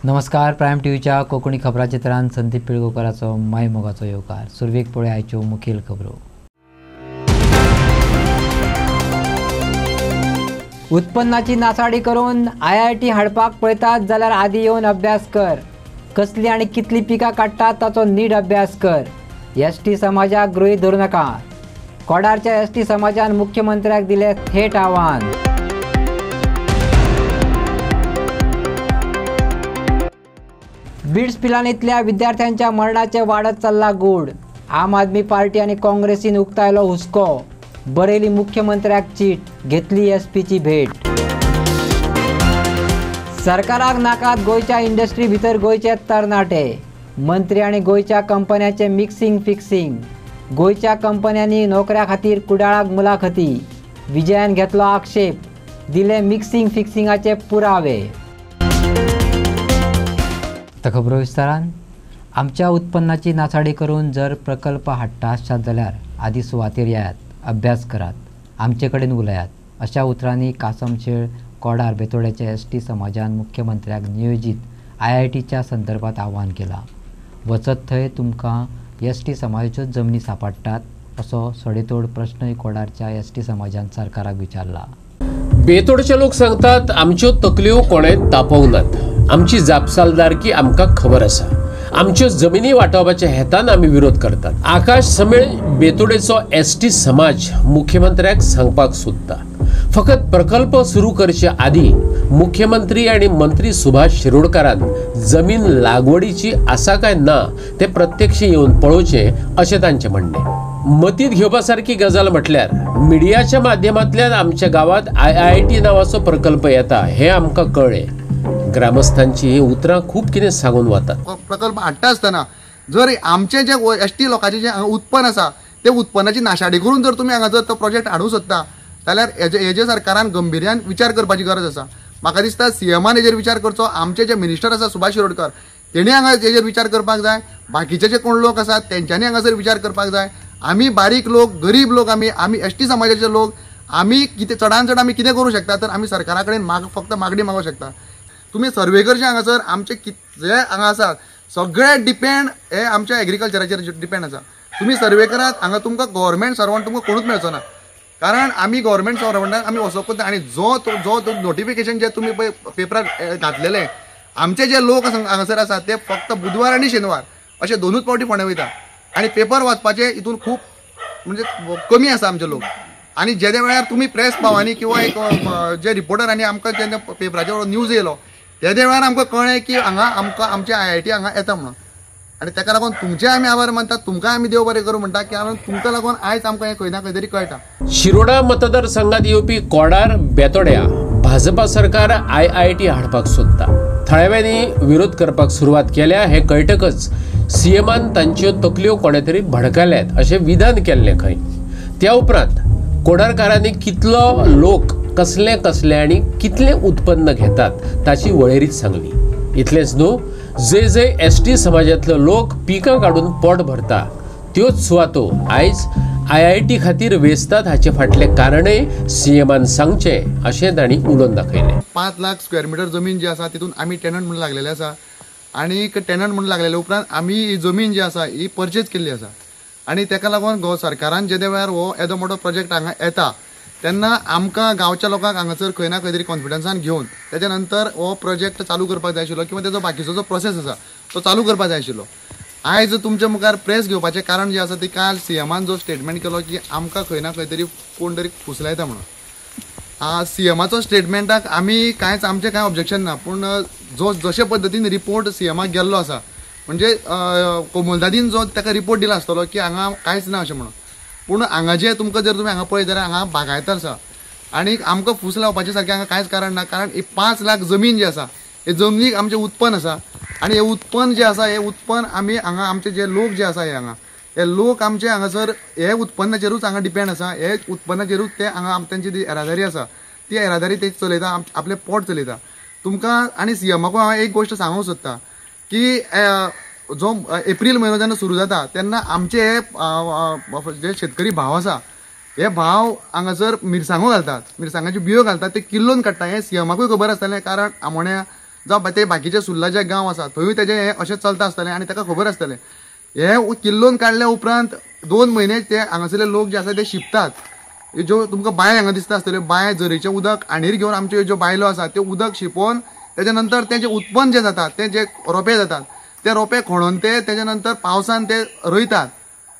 नमस्कार. प्रायम टीव्हीच्या कोकणी खबरां चित्रांत संदीप पिळगोकराचो माय मोगाचो येवकार. सुरवेक पळय आयच्यो मुखेल खबरो. उत्पन्नाची नासाडी करून IIT हाडपाक पळयतात जाल्यार आदी येवन अभ्यास कर. कसली आनी कितली पिकां काडटात ताचो नीट अभ्यास कर. ST समाजाक गृहीत धरूं नाका. कोडारच्या ST समाजान मुख्यमंत्र्याक दिले थेट आव्हान. बिट्स पिलानींतल्या विद्यार्थ्यांच्या मरणाचे वाडत चल्ला गूढ. आम आदमी पार्टी आनी काँग्रेसीन उक्तायलो हुस्को. बरेली मुख्यमंत्र्याक चीट, घेतली SPची भेट. सरकाराक नाकात गोंयच्या इंडस्ट्री भितर गोंयचे तरणाटे. मंत्री आनी गोंयच्या कंपन्यांचे मिक्सिंग फिक्सिंग. गोंयच्या कंपन्यांनी नोकऱ्या खातीर कुडाळाक मुलाखती. विजयान घेतलो आक्षेप. दिले मिक्सिंग फिक्सिंगाचे पुरावे. खबरो विस्तारान. आमच्या उत्पन्नाची नासाडी करून जर प्रकल्प हाडटा आसतात जाल्यार आदी सुवातेर येयात, अभ्यास करात, आमचे कडेन उलयात. अशा उतरांनी कासमशेळ कोडार बेतोड्याच्या ST समाजान मुख्यमंत्र्याक नियोजीत IITच्या संदर्भात आव्हान केलां. वचत थंय तुमकां ST समाजाच्यो जमनी सांपडटात असो सडेतोड प्रश्नय कोडारच्या ST समाजान सरकाराक विचारला. बेतोडचे लोक सांगतात आमच्यो तकल्यो कोणें तापोवनात. आमची जापसालदारकी आमकां खबर आसा. आमच्यो जमिनी वाटावपाच्या हेतान आमी विरोध करतात. आकाश समेळ बेतोडेचो ST समाज मुख्यमंत्र्याक सांगपाक सोदता. फकत प्रकल्प सुरू करचे आदी मुख्यमंत्री आणि मंत्री सुभाष शिरोडकारान जमीन लागवडीची आसा काय ना ते प्रत्यक्ष येवन पळोवचे अशें तांचें म्हणणें. मतीत घेवपासारकी गजाल म्हटल्यार मिडियाच्या माध्यमांतल्यान आमच्या गावात IIT नावाचो प्रकल्प येता हे आमकां कळ्ळें. ग्रामस्थांची ही उतरां खूब कितें सांगून वतात. प्रकल्प हाडटा आसतना जर आमचे जे ST लोकांचे जे उत्पन्न आसा ते उत्पन्नाची नाशाडी करून जर तुमी हांगा जर तो प्रोजेक्ट हाडूं सोदता जाल्यार हेजे सरकारान गंभीर्यान विचार करपाची गरज आसा. म्हाका दिसता CMान हेजेर विचार करचो. आमचे जे मिनिस्टर आसा सुभाष शिरोडकर तेणी हांगा हेजेर विचार करपाक जाय. बाकीचे जे कोण लोक आसात तेंच्यांनी हांगासर विचार करपाक जाय. आमी बारीक लोक, गरीब लोक, आमी ST समाजाचे लोक, आमी कितें चडान चड आमी कितें करूं शकता तर आमी सरकारा कडेन फक्त मागणी मागूंक शकता. तुमी सर्वे करचे हांगासर आमचे जे हांगा आसात सगळे डिपेंड हे आमच्या एग्रीकल्चराचेर डिपेंड आसा. तुमी सर्वे करात. हांगा तुमकां गव्हर्मेंट सर्वंट तुमकां कोणूच मेळचो ना. कारण आमी गव्हर्मेंट सर्वंटाक आमी वचप करता आनी जो नोटिफिकेशन जे तुमी पळय पेपरार घातलेले आमचे जे लोक हांगासर आसात ते फक्त बुधवार आनी शेनवार अशे दोनूच फावटी फोंड्या वयता आनी पेपर वाचपाचे हितून खूब म्हणजे कमी आसा आमचे लोक. आनी जे वेळार तुमी प्रेस पावांनी किंवा एक जे रिपोर्टरांनी आमकां जेन्ना पेपराचेर न्यूज येयलो त्या वेळार आमकां कळ्ळें की हांगा आमकां आमचे IIT हांगा येता म्हणून. आनी ताका लागून तुमचे आमी आभार मानतात. तुमकां आमी देव बरें करूं म्हणटा कारण तुमकां लागून आयज आमकां हें खंय ना खंय तरी कळटा. शिरोडा मतदारसंघात येवपी कोडार बेतोड्या भाजपा सरकार IIT हाडपाक सोदता. थळाव्यांनी विरोध करपाक सुरवात केल्या हे कळटकच CMान तांच्यो तकल्यो कोणे तरी भडकल्यात अशें विधान केल्लें खंय. त्या उपरांत कोडारकारांनी कितलो लोक कसले कसले आणि कितले उत्पन्न घेतात ताची वळेरीच सांगली. इतलेंच न्हू, जे ST समाजांतले लोक पिकां काडून पोट भरता त्योच सुवातो आयज IIT खातीर वेचतात हाचे फाटले कारणय CMान सांगचे अशें तांणी उलोवन दाखयलें. 5 लाख स्क्वेअर मिटर जमीन जी आसा तितून आमी टेनंट म्हणून लागलेले आसा आनी टेनंट म्हणून लागलेले उपरांत आमी ही जमीन जी आसा ही परचेज केल्ली आसा. आनी ताका लागून सरकारान जे वेळार हो येदो मोठो प्रोजेक्ट हांगा येता तेन्ना आमकां गांवच्या लोकांक हांगासर खंय ना खंय तरी कॉन्फिडन्सान घेवन तेच्या नंतर हो प्रोजेक्ट चालू करपाक जाय आशिल्लो किंवा तेजो बाकीचो जो प्रोसेस आसा तो चालू करपाक जाय आशिल्लो. आयज तुमच्या मुखार प्रेस घेवपाचें कारण जें आसा ती काल CMान जो स्टेटमेंट केलो की आमकां खंय ना खंय तरी कोण तरी फुसलायता म्हणून. CMाचो स्टेटमेंटाक आमी कांयच आमचें कांय ऑब्जेक्शन ना. पूण जशे पद्दतीन रिपोर्ट CMाक गेल्लो आसा म्हणजे कोमलदादीन जो ताका रिपोर्ट दिला आसतलो की हांगा कांयच ना अशें म्हणून. पूण हांगा जे तुमकां जर तुमी हांगा पळयत जाल्यार हांगा बागायतार आसा आनी आमकां फूस लावपाचें सारकें हांगा कांयच कारण ना. कारण ही 5 लाख जमीन जी आसा हे जमनीक आमचें उत्पन्न आसा आनी हे उत्पन्न जें आसा हे उत्पन्न आमी हांगा आमचे जे लोक जे आसा हे लोक आमचे हांगासर हे उत्पन्नाचेरूच हांगा डिपेंड आसा. हे उत्पन्नाचेरूच ते हांगा तांची जी येरादारी आसा ती येरादारी ते चलयता, आपलें पोट चलयता. तुमकां आनी CMाकूय हांव एक गोश्ट सांगूंक सोदता की जो एप्रील म्हयनो जेन्ना सुरू जाता तेन्ना आमचे जे शेतकरी भाव आसा हे भाव हांगासर मिरसांगो घालतात, मिरसांगाच्यो बियो घालतात, ते किल्लोन काडटा. हे CMाकूय खबर आसतलें कारण आमोण्या जावं ते बाकीचे सुर्ला जे गांव आसा थंयूय तेजे हे अशें चलता आसतलें आनी ताका खबर आसतलें. हे किल्लोन काडल्या उपरांत 2 म्हयने ते हांगासरले लोक जे आसा ते शिंपतात. ज्यो तुमकां बांय हांगा दिसता आसतल्यो, बांय झरीचें उदक आनीर घेवन आमच्यो ज्यो बायलो आसा ते उदक शिंपोवन तेच्या नंतर तें जें उत्पन्न जें जाता तें जे रोंपे जातात ते रोंपे खणून ते तेच्या नंतर पावसान ते रोयतात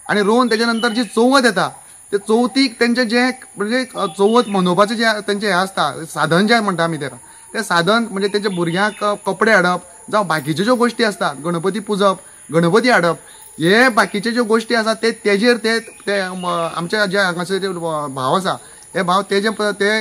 आनी रोवन तेच्या नंतर जी चवथ येता ते चवथीक तेंचें जें म्हणजे चवथ मनोवपाचें जें तेंचें हें आसता साधन जें म्हणटा आमी तेका, तें साधन म्हणजे तेंच्या भुरग्यांक कपडे हाडप जावं बाकीच्यो ज्यो गोश्टी आसतात, गणपती पुजप, गणपती हाडप, हे बाकीचे ज्यो गोश्टी आसा ते तेजेर ते आमच्या जे हांगासर भाव आसा हे भाव ते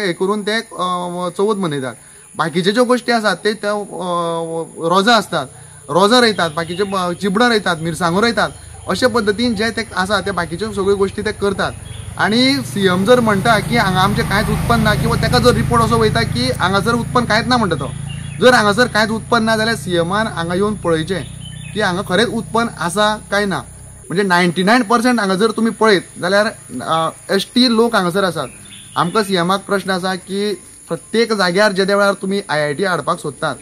हे करून ते चवथ मनयतात. बाकीचे ज्यो गोश्टी आसात ते रोजां असतात, रोजां रोयतात, बाकीचे चिबडां रोयतात, मिरसांगो रोयतात, अशे पद्दतीन जे ते आसा ते बाकीच्यो सगळ्यो गोश्टी ते करतात. आणि सीएम जर म्हणटा की हांगा आमचें कांयच उत्पन्न ना किंवा ताका जर रिपोर्ट असो वयता की हांगासर उत्पन्न कांयच ना म्हणटा तो, जर हांगासर कांयच उत्पन्न ना जाल्यार सीएमान हांगा येवन पळयचें की हांगा खरेंच उत्पन्न आसा काय ना. म्हणजे 99% हांगा जर तुमी पळयत जाल्यार एसटी लोक हांगासर आसात. आमकां सीएमाक प्रश्न आसा की प्रत्येक जाग्यार जे वेळार तुमी IIT हाडपाक सोदतात,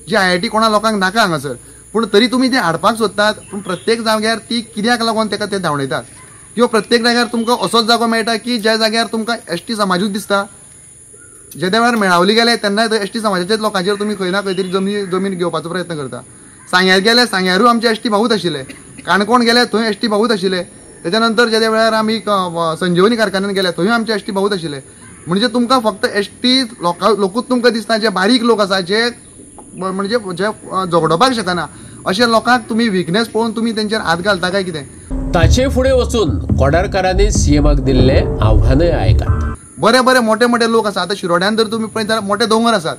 जी IIT कोणा लोकांक नाका हांगासर, पूण तरी तुमी ती हाडपाक सोदतात, पूण प्रत्येक जाग्यार ती कित्याक लागून ताका ते धांवडयतात. किंवा प्रत्येक जाग्यार तुमकां असोच जागो मेळटा की ज्या जाग्यार तुमकां एसटी समाजूच दिसता. जे वेळार मेळावली गेले तेन्ना एसटी समाजाच्याच लोकांचेर तुमी खंय ना खंय तरी जमीन घेवपाचो प्रयत्न करता. सांग्यार गेले, सांग्यारूय आमचे एसटी भाऊच आशिल्ले, काणकोण गेले थंय एसटी भाऊच आशिल्ले, त्याच्या नंतर जे वेळार आमी संजीवनी कारखान्यान गेले थंय आमचे एसटी भाऊच आशिल्ले. म्हणजे तुमकां फक्त एसटी लोकूच तुमकां दिसता, जे बारीक लोक आसा जे म्हणजे जे झगडोपाक शकना अशा लोकांक तुमी विकनेस पळोवन तुमी तेंचेर हात घालता काय कितें. ताचे फुडें वचून कोडारकारांनी सीएमाक दिल्ले आव्हानय आयकात. बरे बरे मोठे मोठे लोक आसात. आतां शिरोड्यान जर तुमी पळयत जाल्यार मोठे दोंगर आसात,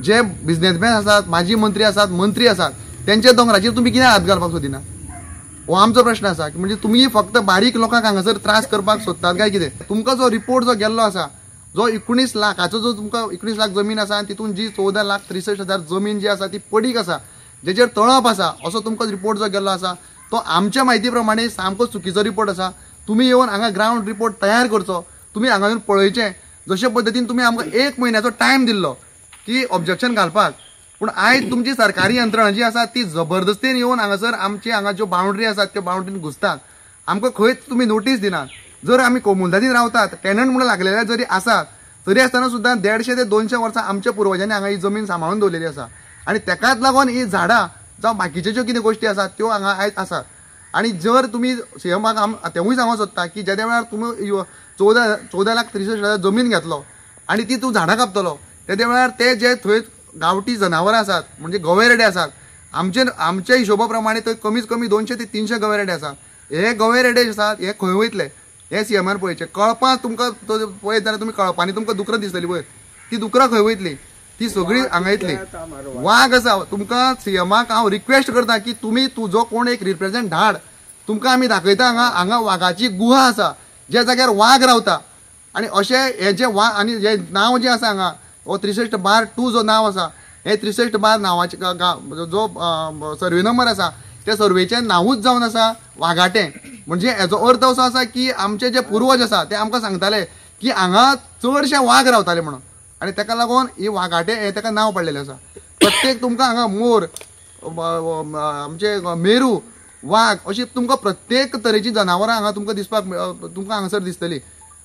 जे बिझनेसमॅन आसात, माजी मंत्री आसात, मंत्री आसात, तेंच्या दोंगराचेर तुमी कित्याक हात घालपाक सोदिना, हो आमचो प्रश्न आसा. म्हणजे तुमी फक्त बारीक लोकांक हांगासर त्रास करपाक सोदतात काय कितें. तुमकां जो रिपोर्ट जो गेल्लो आसा, जो 19 लाखाचो जो तुमकां 19 लाख जमीन आसा आनी तितून जी 14,63,000 जमीन जी आसा ती पडीक आसा, जेचेर तळप आसा, असो तुमकां रिपोर्ट जो गेल्लो आसा तो आमच्या म्हायती प्रमाणे सामको चुकीचो रिपोर्ट आसा. तुमी येवन हांगा ग्रावंड रिपोर्ट तयार करचो, तुमी हांगा येवन पळयचें. जशे पद्दतीन तुमी आमकां 1 म्हयन्याचो टायम दिल्लो की ऑब्जेक्शन घालपाक, पूण आयज तुमची सरकारी यंत्रणा जी आसा ती जबरदस्तीन येवन हांगासर आमची हांगा ज्यो बाउंड्री आसात त्यो बाउंड्रीन घुसतात. आमकां खंयच तुमी नोटीस दिनात. जर आमी कोमुलदादीन रावतात, टेनंट म्हणून लागलेले जरी आसात तरी आसतना सुद्दां 150 ते 200 वर्सां आमच्या पुर्वजांनी हांगा ही जमीन सांबाळून दवरलेली आसा. आनी तेकाच लागून ही झाडां जावं बाकीच्यो ज्यो कितें गोश्टी आसात त्यो हांगा आयज आसात. आनी जर तुमी सीएमाक तेवूय सांगूंक सोदता की ज्या वेळार तुमी 14,63,000 जमीन घेतलो आनी ती तूं झाडां कापतलो, त्या वेळार ते जे थंय गांवठी जनावरां आसात म्हणजे गवेरेडे आसात, आमच्या हिशोबा प्रमाणे थंय कमीत कमी 200 ते 300 गवेरेडे आसात. हे गवेरेडे आसात हे खंय वयतले हे सीएमान पळयचे. कळपां तुमकां पळयत जाल्यार तुमी कळपांनी तुमकां दुकरां दिसतली पळय, ती दुकरां खंय वयतली, ती सगळी हांगा येतली. वाघ आसा, तुमकां सीएमाक हांव रिक्वेस्ट करता की तुमी तुजो कोण एक रिप्रेझेंट धाड. तुमकां आमी दाखयता हांगा वाघाची गुहा आसा ज्या जाग्यार वाघ रावता. आनी अशें हे जे वाघ आनी हे नांव जें आसा हांगा हो 63/2 जो नांव आसा, हे 63 नांवाचे जो सर्वे नंबर आसा त्या सर्वेचें नांवूच जावन आसा वाघाटें. म्हणजे हेजो अर्थ असो आसा की आमचे जे पुर्वज आसा ते आमकां सांगताले की हांगा चडशे वाघ रावताले म्हणून, आनी ताका लागून ही वाघाटें हे ताका नांव पडलेलें आसा. प्रत्येक तुमकां हांगा मोर, आमचे मेरू, वाघ अशी तुमकां प्रत्येक तरेची जनावरां हांगा तुमकां दिसपाक तुमकां हांगासर दिसतली.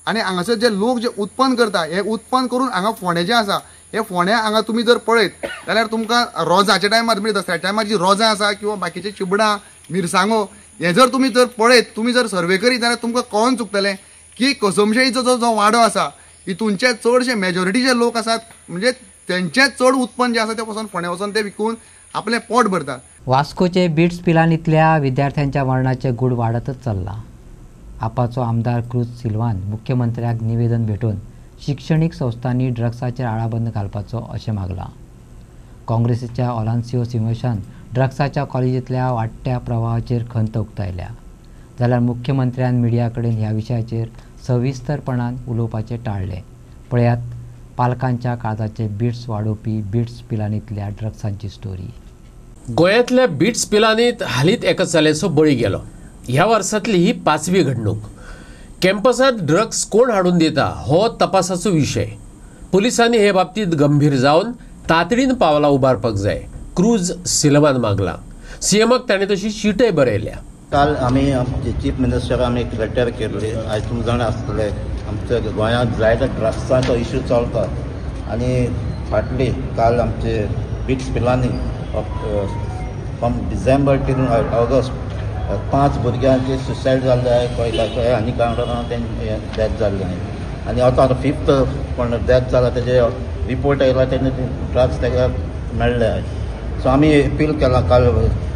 आनी हांगासर जे लोक जे उत्पन्न करता हे उत्पन्न करून हांगा फोंडे जे आसा हे फोंडे हांगा तुमी जर पळयत जाल्यार तुमकां रोजाच्या टायमार म्हणजे दसऱ्या टायमार जी रोजां आसा किंवा बाकीचे चिबडां, मिरसांगो हे जर तुमी जर पळयत, तुमी जर सर्वे करीत जाल्यार तुमकां कळोन चुकतलें की कसमशेचो जो वाडो आसा हितूनचे चडशे मेजॉरिटी जे लोक आसात म्हणजे तेंचें चड उत्पन्न जें आसा तें वचोन फोंड्या वचोन ते विकून आपलें पोट भरतात. वास्कोचे बिट्स पिलानींतल्या विद्यार्थ्यांच्या मरणाचे गूढ वाडतच चालला. आपाचो आमदार क्रूज सिल्वान मुख्यमंत्र्याक निवेदन भेटून शिक्षणीक संस्थांनी ड्रग्साचेर आळाबंद घालपाचो अशें मागलां. काँग्रेसीच्या ऑलांसियो सिमोशान ड्रग्साच्या कॉलेजींतल्या वाडट्या प्रवाहाचेर खंत उक्तायल्या, जाल्यार मुख्यमंत्र्यान मिडिया कडेन ह्या विशयाचेर सविस्तरपणान उलोवपाचें टाळ्ळें. पळयात पालकांच्या काळजाचे बिट्स वाडोवपी बिट्स पिलानींतल्या ड्रग्सांची स्टोरी. गोंयांतल्या बिट्स पिलानींत हालींच एका चल्याचो बळी गेलो. ह्या वर्सांतली ही 5वी घडणूक. कॅम्पसांत ड्रग्स कोण हाडून दिता हो तपासाचो विशय. पुलिसांनी हे बाबतींत गंभीर जावन तातडीन पावलां उबारपाक जाय. क्रूज सिलवान मागला. सीएमाक ताणें तशी शीटय बरयल्या. काल आमी चीफ मिनिस्टराक आमी एक लेटर केल्ली. आयज तुमकां जाण आसतलें आमच्या गोंयांत जायतो ड्रग्साचो इश्यू चलता आनी फाटली काल आमचे BITS Pilani from December till August 5 भुरग्यांचे सुसायड जाल्ले खंय आनी कांगडा तेंचे डेथ जाल्ले आनी आतां 5th कोण डेथ जाला तेजे रिपोर्ट येयला तेन्ना ड्रग्स ताका मेळ्ळे. सो आमी अपील केला काल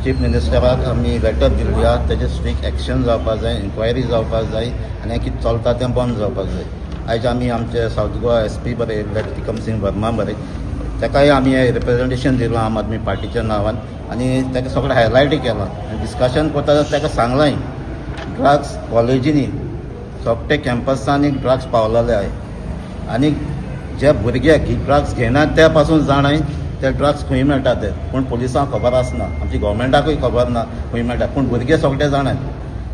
चीफ मिनिस्टराक आमी लेटर दिल्ली आहा. तेजे स्ट्रिक्ट एक्शन जावपाक जाय, इन्क्वायरी जावपाक जाय आनी हें कितें चलता तें बंद जावपाक जाय. आयज आमी आमचे सावथ गोवा SP बरयल्ले टिकम सिंग वर्मा बरय ताकाय आमी रिप्रेजेंटेशन दिलां आम आदमी पार्टीच्या नांवान आनी ताका सगळें हायलायट केलां आनी डिस्कशन करता ताका सांगलां ड्रग्स कॉलेजींनी सोगटे कॅम्पसांनी ड्रग्स पावलेले आहाय आनी जे भुरगे ड्रग्स घेनात त्या पासून जाणाय ते ड्रग्स खंय मेळटा ते पूण पुलिसांक खबर आसना, आमच्या गव्हर्मेंटाकूय खबर ना खंय मेळटा पूण भुरगे सगळे जाणात.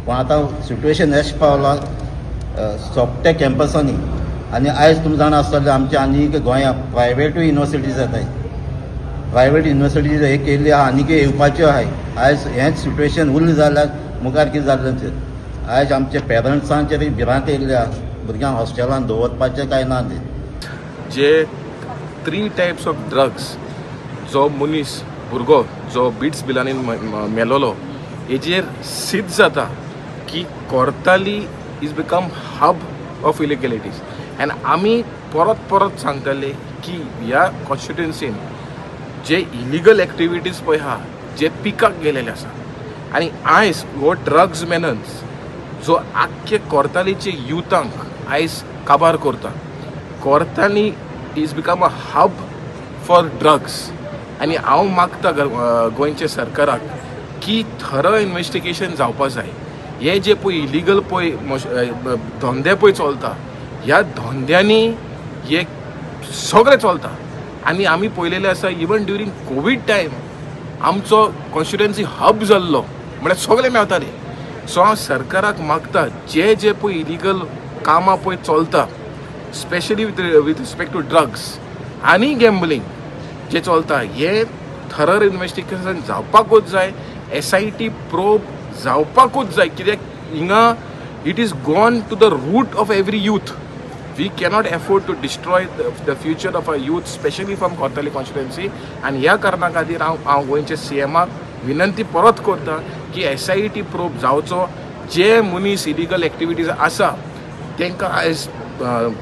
पूण आतां सिट्युएशन अशें पावलां सोगटे कॅम्पसांनी आनी आयज तुमी जाणा आसतलें आमच्या आनीक गोंयांत प्रायवेटूय युनिवर्सिटीज येताय. प्रायवेट युनिवर्सिटीज एक येयल्ली आहा आनीक येवपाच्यो आहाय. आयज हेंच सिट्युएशन उरलें जाल्यार मुखार कितें जातलें तें. आयज आमचे पेरंट्सांचेर भिरांत येयल्ली आहा. भुरग्यांक हॉस्टेलांत दवरपाचें कांय ना तें. जे 3 टायप्स ऑफ ड्रग्स जो मनीस भुरगो जो बिट्स बिलांनी मेलोलो हेजेर सिद्ध जाता की Cortalim is become hub of illegalities. And आमी परत परत सांगताले की ह्या कॉन्स्टिट्युएन्सीन जे इलिगल एक्टिविटीज पळय आहा जे पिकाक गेलेले आसा आनी आयज हो ड्रग्स मेनन्स जो आख्खे कोर्तालीचे युथांक आयज काबार करता. Cortalim is become a hub for drugs आनी हांव मागता गोंयच्या सरकाराक की थरो इन्वेस्टिगेशन जावपा जाय. हे जे पळय इलिगल पळय धंदे पळय चलता ह्या धंद्यांनी हे सगळें चलता आनी आमी पळयलेलें आसा इवन ड्युरींग कोवीड टायम आमचो कॉन्स्टिट्युएन्सी हब जाल्लो म्हळ्यार सगळें मेळटालें. सो हांव सरकाराक मागता जे जे पळय इलिगल कामां पळय चलता specially with respect to drugs आनी गॅम्बलिंग जे चलता हे थरर इन्वेस्टिगेशन जावपाकूच जाय. SIT प्रोब जावपाकूच जाय कित्याक हिंगा it is gone to the root of every youth. We cannot afford to destroy the future of a youth specially from Cortalim constituency. आनी ह्या कारणा खातीर हांव गोंयचे CMाक विनंती परत करता की SIT प्रोब जावचो. जे मनीस इलिगल एक्टिविटीज आसा तांकां आयज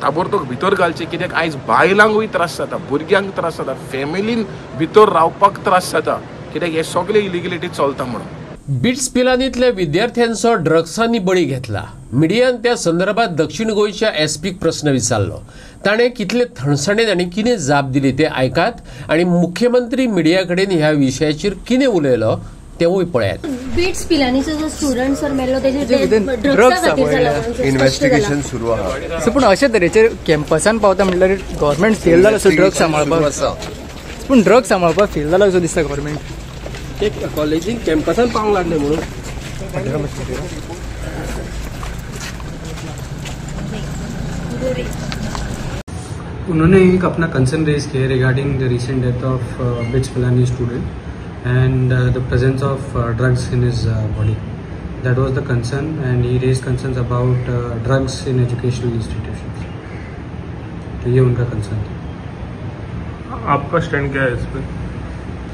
ताबडतोब भितर घालचे कित्याक आयज बायलांकूय त्रास जाता, भुरग्यांक त्रास जाता, फॅमिलीन भितर रावपाक त्रास जाता कित्याक हे सगळे इलिगलिटी चलता म्हणून. बिट्स पिलांनीतल्या विद्यार्थ्यांचो ड्रग्सांनी बळी घेतला. मिडियान त्या संदर्भात दक्षिण गोंयच्या SPक प्रश्न विचारलो. ताणें कितले थणसणेन आनी कितें जाप दिली ते आयकात आनी मुख्यमंत्री मिडिया कडेन ह्या विशयाचेर कितें उलयलो तेवूय पळयात. बिट्स पिलांनीचो जो स्टुडंट सर मेल्लो तेजे ड्रग्स इन्व्हेस्टिगेशन सुरू आहा. सो पूण अशे तरेचेर कॅम्पसान पावता म्हटल्यार गव्हर्मेंट फेल जाला. सो ड्रग्स सांबाळपाक पूण ड्रग्स सांबाळपाक फेल जाला असो दिसता गव्हर्मेंट. एक कॉलेजीन कॅम्पसान पावंक लागले म्हणून उन्होंने एक अपना कंसर्न रेज किया regarding the recent death of BITS Pilani student and the presence of drugs in his body. That was the concern and he raise concerns about drugs in educational institutions. तो ये उनका कंसर्न था. आपका stand क्या है इस पर?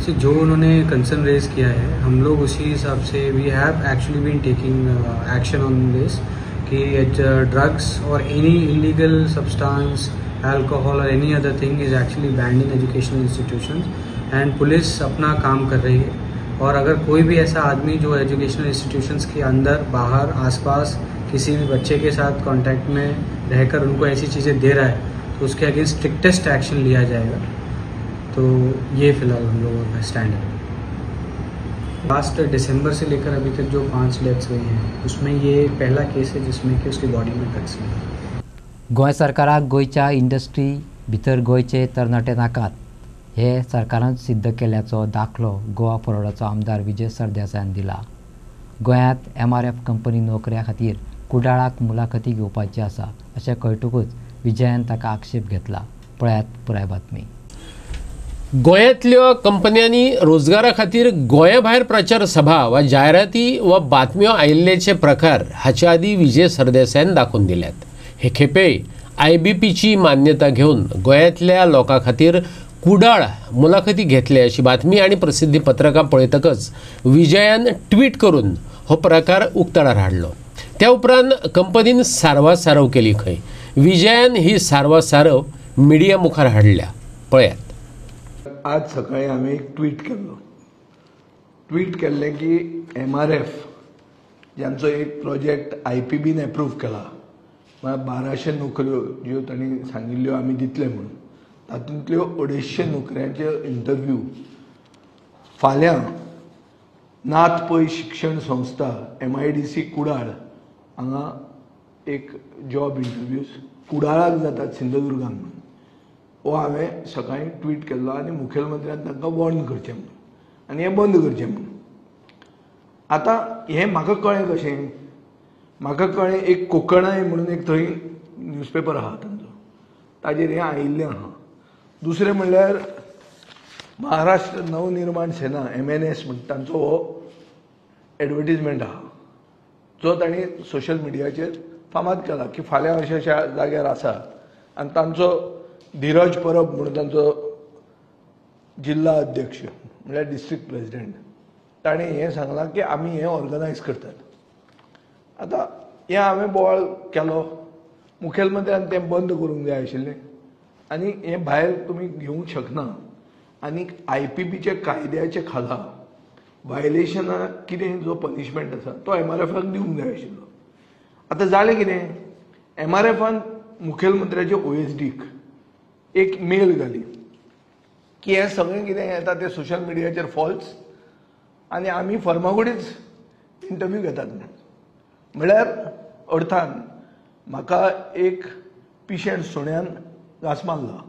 से जो उन्होंने कंसर्न रेज किया है हम लोग उसी हिसाब से we have actually been taking action on this कि ड्रग्स और एनी इलीगल सब्सटेंस अल्कोहल और any other thing is actually banned in educational institutions and police अपना काम कर रही है. और अगर कोई भी ऐसा आदमी जो एजुकेशनल इंस्टीट्यूशंस के अंदर बाहर आसपास किसी भी बच्चे के साथ कांटेक्ट में रहकर उनको ऐसी चीज़ें दे रहा है तो उसके अगेंस्ट स्ट्रिक्टेस्ट एक्शन लिया जाएगा. तो ये फिलहाल हम लोगों का स्टैंड है. लास्ट दिसंबर से लेकर अभी तक जो 5 डेथ्स हुई हैं उसमें ये पहला केस है जिसमें कि उसकी बॉडी में ड्रग्स मिले. गोंय सरकाराक गोंयच्या इंडस्ट्री भितर गोंयचे तरणाटे नाकात हे सरकारान सिद्ध केल्याचो दाखलो गोवा फॉरवर्डाचो आमदार विजय सरदेसायान दिला. गोंयांत MRF कंपनी नोकऱ्या खातीर कुडाळाक मुलाखती घेवपाची आसा अशें कळटकूच विजयान ताका आक्षेप घेतला. पळयात पुराय बातमी. गोंयांतल्या कंपन्यांनी रोजगारा खातीर गोंया भायर प्रचार सभा वा जायराती वा बातम्यो आयिल्लेचे प्रकार हाचे आदी विजय सरदेसायान दाखोवन दिल्यात. हे खेपे IBPची मान्यता घेवन गोंयांतल्या लोकां खातीर कुडाळ मुलाखती घेतले अशी बातमी आणि प्रसिद्धी पत्रकां पळयतकच विजयान ट्वीट करून हो प्रकार उक्ताडार हाडलो. त्या उपरांत कंपनीन सारवासारव केली. खंय विजयान ही सारवासारव मिडिया मुखार हाडल्या. पळयात. आज सकाळी आम्ही एक ट्वीट केल्लें की MRF ज्यांचो एक प्रोजेक्ट IPBन एप्रूव केला, म्हळ्यार 1200 नोकऱ्यो ज्यो तांणी सांगिल्ल्यो आमी दितले म्हणून, तातूंतल्यो 250 नोकऱ्यांचे इंटरव्यू फाल्यां नाथ पै शिक्षण संस्था MIDC कुडाळ हांगा एक जॉब इंटरव्यूज कुडाळाक जातात सिंधुदुर्गान म्हणून हो हांवें सकाळीं ट्वीट केल्लो आनी मुखेलमंत्र्यान तांकां वॉर्न करचें म्हणून आनी हें बंद करचें म्हणून. आतां हें म्हाका कळ्ळें कशें, म्हाका कळ्ळें एक कोंकणाय म्हणून एक थंय न्यूजपेपर आहा तांचो, ताजेर हें आयिल्लें आहा. दुसरें म्हणल्यार महाराष्ट्र नवनिर्माण सेना MNS म्हणटा तांचो हो एडवर्टिजमेंट आहा जो तांणी सोशल मिडियाचेर फामाद केला की फाल्यां अशा अशा जाग्यार आसा. आनी तांचो धीरज परब म्हणून तांचो जिल्हा अध्यक्ष म्हळ्यार डिस्ट्रिक्ट प्रेसिडेंट ताणें हें सांगलां की आमी हें ऑर्गनायज करतात. आतां हें हांवें बोवाळ केलो, मुखेलमंत्र्यान तें बंद करूंक जाय आशिल्लें आनी हें भायर तुमी घेवंक शकना. आनी IPBचे कायद्याचे खाला वायलेशनाक कितें जो पनिशमेंट आसा तो MRFाक दिवंक जाय आशिल्लो. आतां जालें कितें, MRFान मुखेलमंत्र्याचे OSDक एक मेल घाली की हें सगळें कितें येता तें सोशल मिडियाचेर फॉल्स आनी आमी फर्मागुडीच इंटरव्यू घेतात म्हणून. म्हळ्यार अर्थान म्हाका एक पिशेंट सुण्यान घास मारला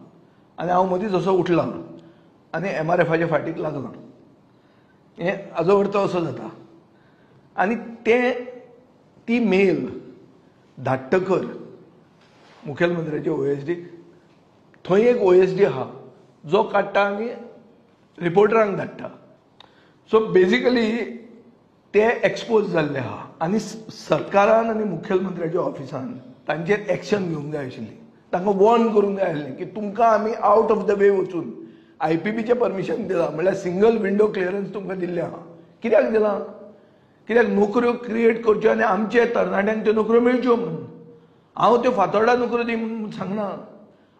आनी हांव मदींच असो उठलां आनी MRFाच्या फाटीक लागलां. हें हाजो अर्थ असो जाता. आनी ती मेल धाडटकर मुखेलमंत्र्याचे OSDक थंय एक OSD आहा जो काडटा आनी रिपोर्टरांक धाडटा. सो बेजिकली ते एक्सपोज जाल्ले आहा आनी सरकारान आनी मुखेलमंत्र्याच्या ऑफिसान तांचेर एक्शन घेवंक जाय आशिल्ली, तांकां वॉर्न करूंक जाय आसलें की तुमकां आमी आवट ऑफ द वे वचून IPBचें परमिशन दिलां, म्हळ्यार सिंगल विंडो क्लियरन्स तुमकां दिल्लें आहा. कित्याक दिलां? कित्याक नोकऱ्यो क्रिएट करच्यो आनी आमचे तरणाट्यांक त्यो नोकऱ्यो मेळच्यो म्हणून. हांव त्यो फातोर्डा नोकऱ्यो दी म्हणून सांगना,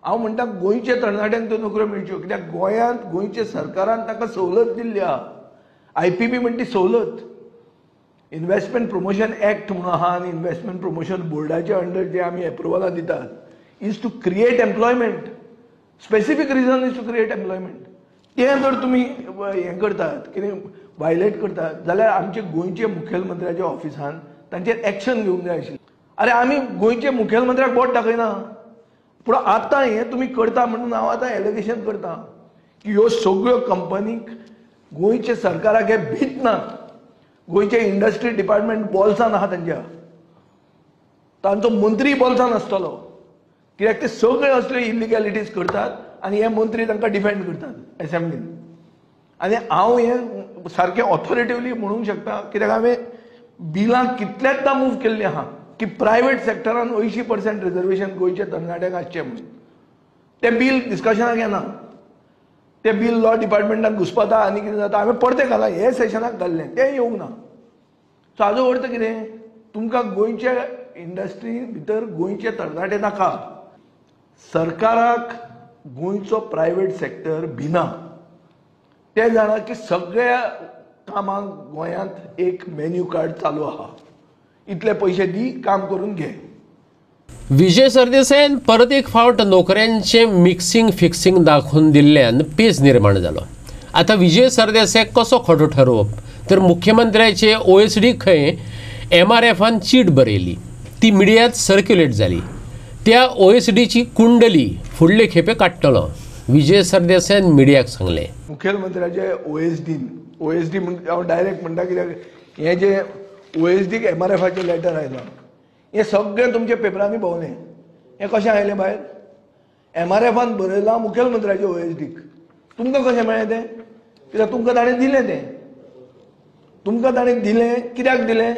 हांव म्हणटा गोंयचे तरणाट्यांक त्यो नोकऱ्यो मेळच्यो. कित्याक गोंयांत गोंयचे सरकारान ताका सवलत दिल्ली आहा. IPB म्हणटा ती सवलत इन्व्हेस्टमेंट प्रमोशन एक्ट म्हणून आहा आनी इन्व्हेस्टमेंट प्रमोशन बोर्डाचे अंडर जे आमी एप्रुवलां दितात is to create employment. Specific reason is to create employment. तें जर तुमी हें करतात, कितें वायलेट करतात जाल्यार आमचे गोंयचे मुखेलमंत्र्याच्या ऑफिसान तांचेर एक्शन घेवंक जाय आशिल्लें. अरे आमी गोंयचे मुखेलमंत्र्याक बोट दाखयना, पूण आतां हें तुमी करता म्हणून हांव आतां एलिगेशन करता की ह्यो सगळ्यो कंपनीक गोंयचे सरकाराक हें भीत ना. गोंयचे इंडस्ट्री डिपार्टमेंट बोल्सान आहा तांच्या, तांचो मंत्री बोल्सान आसतलो. कित्याक ते सगळे असल्यो इलिगॅलिटीज करतात आनी हे मंत्री तांकां डिफेंड करतात एसेंब्लीन. आनी हांव हें सारकें ऑथॉरिटिवली म्हणूंक शकता कित्याक हांवें बिलां कितलेंचदां मूव केल्लीं आहा की प्रायवेट सेक्टरान 80% रिजर्वेशन गोंयच्या तरणाट्यांक आसचें म्हणून. तें बील डिस्कशनाक येना, तें बील लॉ डिपार्टमेंटान घुसपता आनी कितें जाता. हांवें परतें घालां, हे सेशनाक घाल्लें तें येवंक ना. सो हाजो अर्थ कितें, तुमकां गोंयच्या इंडस्ट्री भितर गोंयचे तरणाटे नाका. सरकाराक गोंयचो प्रायवेट सेक्टर भिना. ते जाणा की सगळ्या कामांक गोंयांत एक मेन्यू कार्ड चालू आहा, इतले पयशे दी, काम करून घे. विजय सरदेसायान परत एक फावट नोकऱ्यांचे मिक्सिंग फिक्सिंग दाखवून दिल्ल्यान पेज निर्माण जालो. आता विजय सरदेसाय कसो खोटो ठरोवप, तर मुख्यमंत्र्याचे OSD खंय MRFान चीट बरयली, ती मिडियांत सर्क्युलेट जाली. त्या OSDची कुंडली फुडले खेपे काडटलो विजय सरदेसायान मिडियाक सांगलें. मुखेलमंत्र्याचे OSD म्हणजे हांव डायरेक्ट म्हणटा कित्याक हें जे OSDक MRFाचें लेटर आयलां हें सगळें तुमच्या पेपरांनी भोंवलें. हें कशें आयलें भायर? MRFान बरयलां मुखेलमंत्र्याच्या OSDक तुमकां कशें मेळ्ळें तें? कित्याक तुमकां ताणें दिलें तें. तुमकां ताणें दिलें, कित्याक दिलें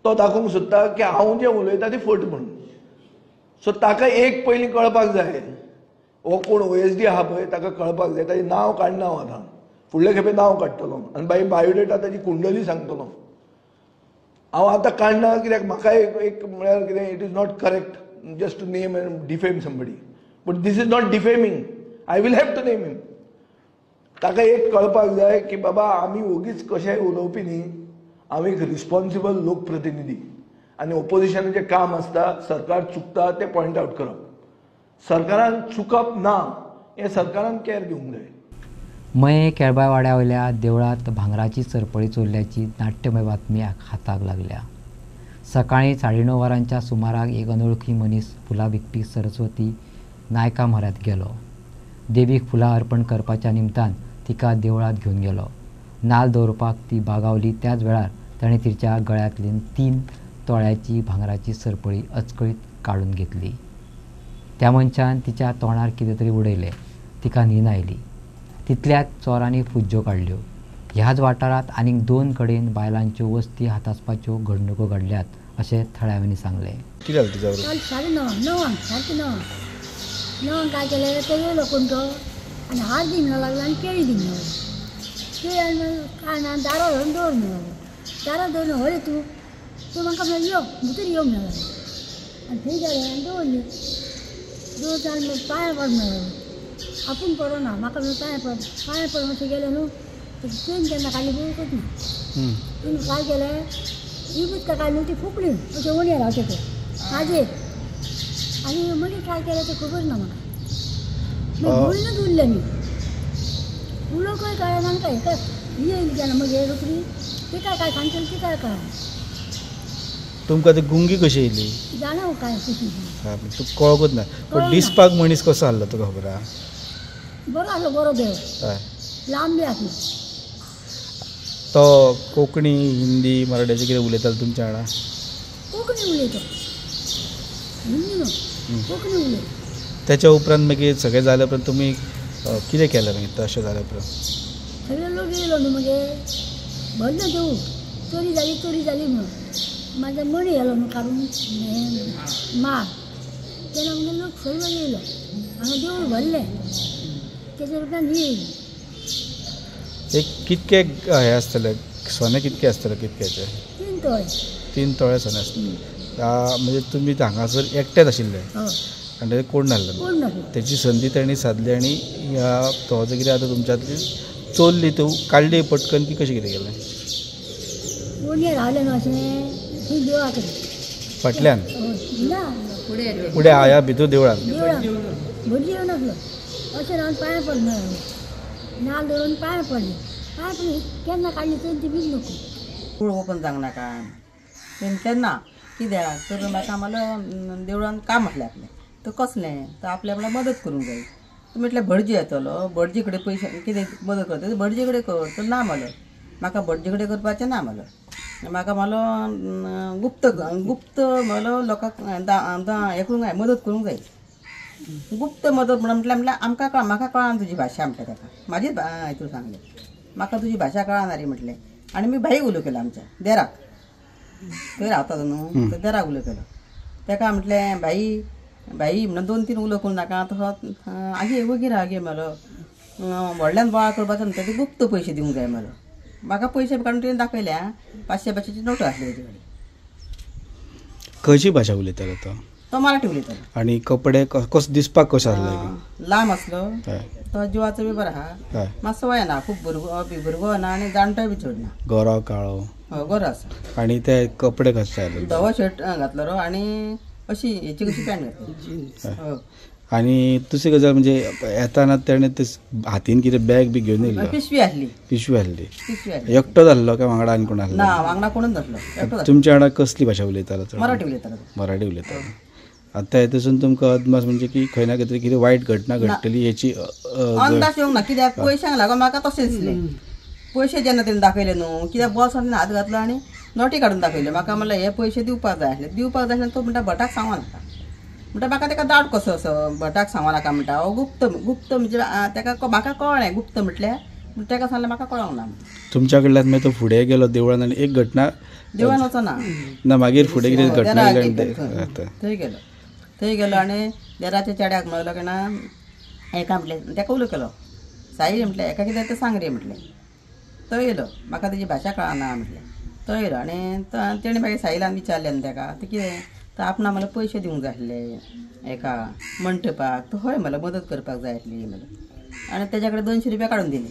तो दाखोवंक सोदता की हांव जें उलयतां तें फट म्हणून. सो ताका एक पयलीं कळपाक जाय, हो कोण OSD आहा पळय ताका कळपाक जाय, ताचें नांव काडना हांव आतां, फुडले खेपे नांव काडटलो आनी बायोडेटा ताची कुंडली सांगतलो. हांव आतां काडना कित्याक म्हाका एक म्हळ्यार कितें it is not correct just to name and defame somebody, but this is not defaming. I will have to name him. ताका एक कळपाक जाय की बाबा आमी ओगीच कशेंय उलोवपी न्ही, हांव एक रिस्पॉन्सिबल लोकप्रतिनिधी आनी ओपोजिशनाचें काम आसता सरकार चुकता तें पॉयंट आवट करप. सरकारान चुकप ना हें सरकारान केअर घेवंक जाय. मये केळबाय वाड्यावयल्या देवळात भांगराची सरपळी चोरल्याची नाट्यमय बातमी हाताक लागल्या. सकाळी 9:30 वरांच्या सुमाराक एक अनवळखी मनीस फुलां विकपी सरस्वती नायका म्हऱ्यांत गेलो. देवीक फुलां अर्पण करपाच्या निमतान तिका देवळात घेवन गेलो. नाल दवरपाक ती बागावली. त्याच वेळार ताणें तिच्या गळ्यांतल्यान 3 तोळ्याची भांगराची सरपळी अचकळीत काडून घेतली. त्या मनशान तिच्या तोंडार कितें तरी उडयलें. तिका न्हीद आयली. तितल्यात चोरांनी फुज्ज्यो काडल्यो. ह्याच वाठारांत आनीक 2 कडेन बायलांच्यो वस्ती हातासपाच्यो घडणुको घडल्यात अशें थळाव्यांनी सांगलें. कितें जालें तुज्या बरोबर? काल 9:30 सारकें 9 काय केलें ते येयलो कोण तो आनी हात दिवंक लागलो आनी केळी दिवंक लागलो. केळी आनी काय ना दारो धरून दवरून लागलो. दारो दवरून हय तूं म्हाका म्हणलें यो भितर यो म्हणून लागलो आनी थंय गेलें आनी दवरली. दवरता आनी पांयां पड म्हणून लागलो. आपूण पडना म्हाका पांयां पड अशें गेलें न्हू. ट्रेन केन्ना काडली पळोवंकच ना. तिणें काय केलें इबूत काय काडली ती फुकली अशें वणयेर रावता ते हाजेर आनी मनीस काय केलें तें खबर ना म्हाका. मागीर भुलनूच उरलें न्ही. उलोवंकय कळना आनी काय ही येयली केन्ना मागीर रोखडी ती काय सांगतली ती काय कळना. तुमकां ती गुंगी कशी येयली? जाणा काय कशी तू कळकूच ना. पण दिसपाक मनीस कसो आहलो तुका खबर आहा? बरो आहलो, बरो देव, लांब बी आसलो. तो कोंकणी, हिंदी, मराठी अशें कितें उलयतालो तुमच्या वांगडा? कोंकणी उलयता, हिंदी न्हू, कोंकणी उलयता. त्याच्या उपरांत मागीर सगळें जाले उपरांत तुमी कितें केलें मागीर तशें जाल्या उपरांत? सगळे लोक येयलो न्हू मागीर भरलें देव चोरी जाली म्हणून. माझा मणी येयलो न्हू काडून मार तेन्ना मागीर लोक सगळे येयलो हांगा देवूळ भरलें तेच्या उपरांत ही येयली. एक कितके हे आसतले सोने कितके आसतले कितक्याचे? 3 तोळे. 3 तोळे सोने आसतले. म्हणजे तुमी हांगासर एकटेच आशिल्ले आनी कोण नासलो. तेची संदी ताणी साधली आनी ह्या तो जो कितें आतां तुमच्यांतली चोरली तूं काडली पटकन की कशें कितें केलें? कोणी रावलें न्हू अशें थंय देवळा कडेन फाटल्यान ना फुडें आया भितर देवळान भटजी येवं नासलो. अशें रावन पांयां पडलें नाल दवरून पांयां पडलें केन्ना काडली तें ती बीच नको. कूळ ओपन जावंक नाका तेन्ना कित्याक तर म्हाका म्हणलें देवळान काम म्हटलें आपलें तर कसलें तर आपल्या आपल्याक मदत करूंक जाय. म्हटल्यार भटजी येतलो भटजी कडेन पयशे कितें मदत करता भटजी कडेन कर तर ना म्हणलो. म्हाका भटजी कडेन करपाचें ना म्हणलो. म्हाका म्हणलो गुप्त म्हणलो लोकांक हें करूंक जाय मदत करूंक जाय. गुप्त मदत म्हटल्यार आमकां म्हाका कळना तुजी भाशा म्हटल्या ताका म्हाजीच हितून सांगलें म्हाका तुजी भाशा कळना रे म्हटलें. आनी मी भाईक उलो केलो आमच्या देराक थंय रावता न्हू तर देराक उलो केलो. ताका म्हटलें भाई म्हणून 2-3 उलो करूं नाका तसो आगे वगीर आगे म्हणलो व्हडल्यान बोवाळ करपाचो म्हणटा ते गुप्त पयशे दिवंक जाय म्हणलो. म्हाका पयशे काडून तुवें दाखयल्या 500 नोटो आसल्यो तेजे कडेन. खंयची भाशा उलयतालो तो मराठी उलयतालो. आनी कपडे कसो दिसपाक कसो आसलो? लांब आसलो तो जिवाचो बी बरो आहा मातसो वयना खूब भुरगो ना आनी जाणटोय बी चड ना. गोरो काळो गोरो आसा. आनी ते कपडे कशे आसले? धवो शर्ट घातलो रो आनी अशी हेची कशी पॅन्ट घातली. आनी दुसरी गजाल म्हणजे येताना तेणें ते हातीन कितें बॅग बी घेवन येयलो? पिशवी आसली. पिशवी आसली. एकटो जाल्लो काय वांगडा आनी कोण आसलो? ना वांगडा कोणूच नासलो. तुमच्या वांगडा कसली भाशा उलयतालो? मराठी उलयतालो. मराठी उलयतालो. आतां हेतून तुमकां अदमास म्हणजे की खंय ना कितें कितें वायट घटना घडटली हेची अंदाज येवंक ना. कित्याक पयशांक लागून म्हाका तशें दिसलें. पयशे जेन्ना तेणें दाखयले न्हू कित्याक बॉल्सांत हात घातलो आनी नोटी काडून दाखयल्यो. म्हाका म्हणलें हे पयशे दिवपाक जाय आसले तो म्हणटा भटाक सांगो नाका म्हणटा म्हाका तेका डावट कसो असो भटाक सांगो नाका म्हणटा गुप्त म्हणजे तेका म्हाका कळ्ळें गुप्त म्हटल्यार तेका सांगलें म्हाका कळोंक ना. तुमच्या कडल्यान मागीर तो फुडें गेलो देवळान आनी एक घटना देवळान वचना ना मागीर फुडें कितें घटना थंय गेलो आनी देराच्या चेड्याक म्हणलो की ना एका म्हटलें तेका उलो केलो साई म्हटलें एका कितें तें सांग रे म्हटलें. तो येयलो म्हाका तेजी भाशा कळना म्हटलें. तो येयलो आनी तेणें मागीर साईलान विचारलें न्ही तेका तें कितें तर आपण आम्हाला पयशे दिवंक जाय आसले एका मंटपाक. तो हय म्हणलो मदत करपाक जाय आसली म्हणलो आनी तेज्या कडेन 200 रुपया काडून दिले.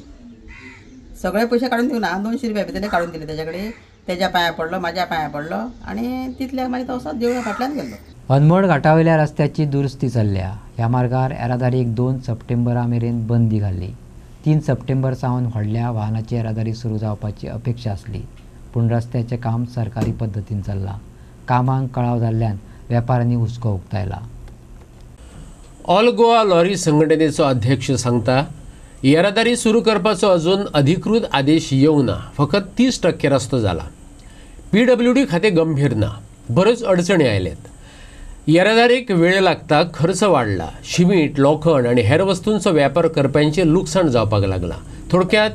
सगळे पयशे काडून दिवना 200 रुपया भितर काडून दिले तेज्या कडेन. तेज्या पांया पडलो म्हाज्या पांया पडलो आनी तितल्याक मागीर तो असो देवळा फाटल्यान गेलो. अनमोड घाटावयल्या रस्त्याची दुरुस्ती चल्ल्या. ह्या मार्गार येरादारीक 2 सप्टेंबरा मेरेन बंदी घाल्ली. 3 सप्टेंबर सावन व्हडल्या वाहनाची येरादारी सुरू जावपाची अपेक्षा आसली पूण रस्त्याचें काम सरकारी पद्दतीन चल्लां. कामांक कळाव जाल्ल्यान वेपाऱ्यांनी हुस्को उक्तायला. ऑल गोवा लॉरी संघटनेचो अध्यक्ष सांगता येरादारी सुरू करपाचो अजून अधिकृत आदेश येवना. फकत 30% रस्तो जाला. PWD खातें गंभीर ना. बऱ्योच अडचणी आयल्यात. येरादारीक वेळ लागता. खर्च वाडला. शिमीट लोखंड आनी हेर वस्तूंचो वेपार करप्यांचें लुकसाण जावपाक लागला. थोडक्यात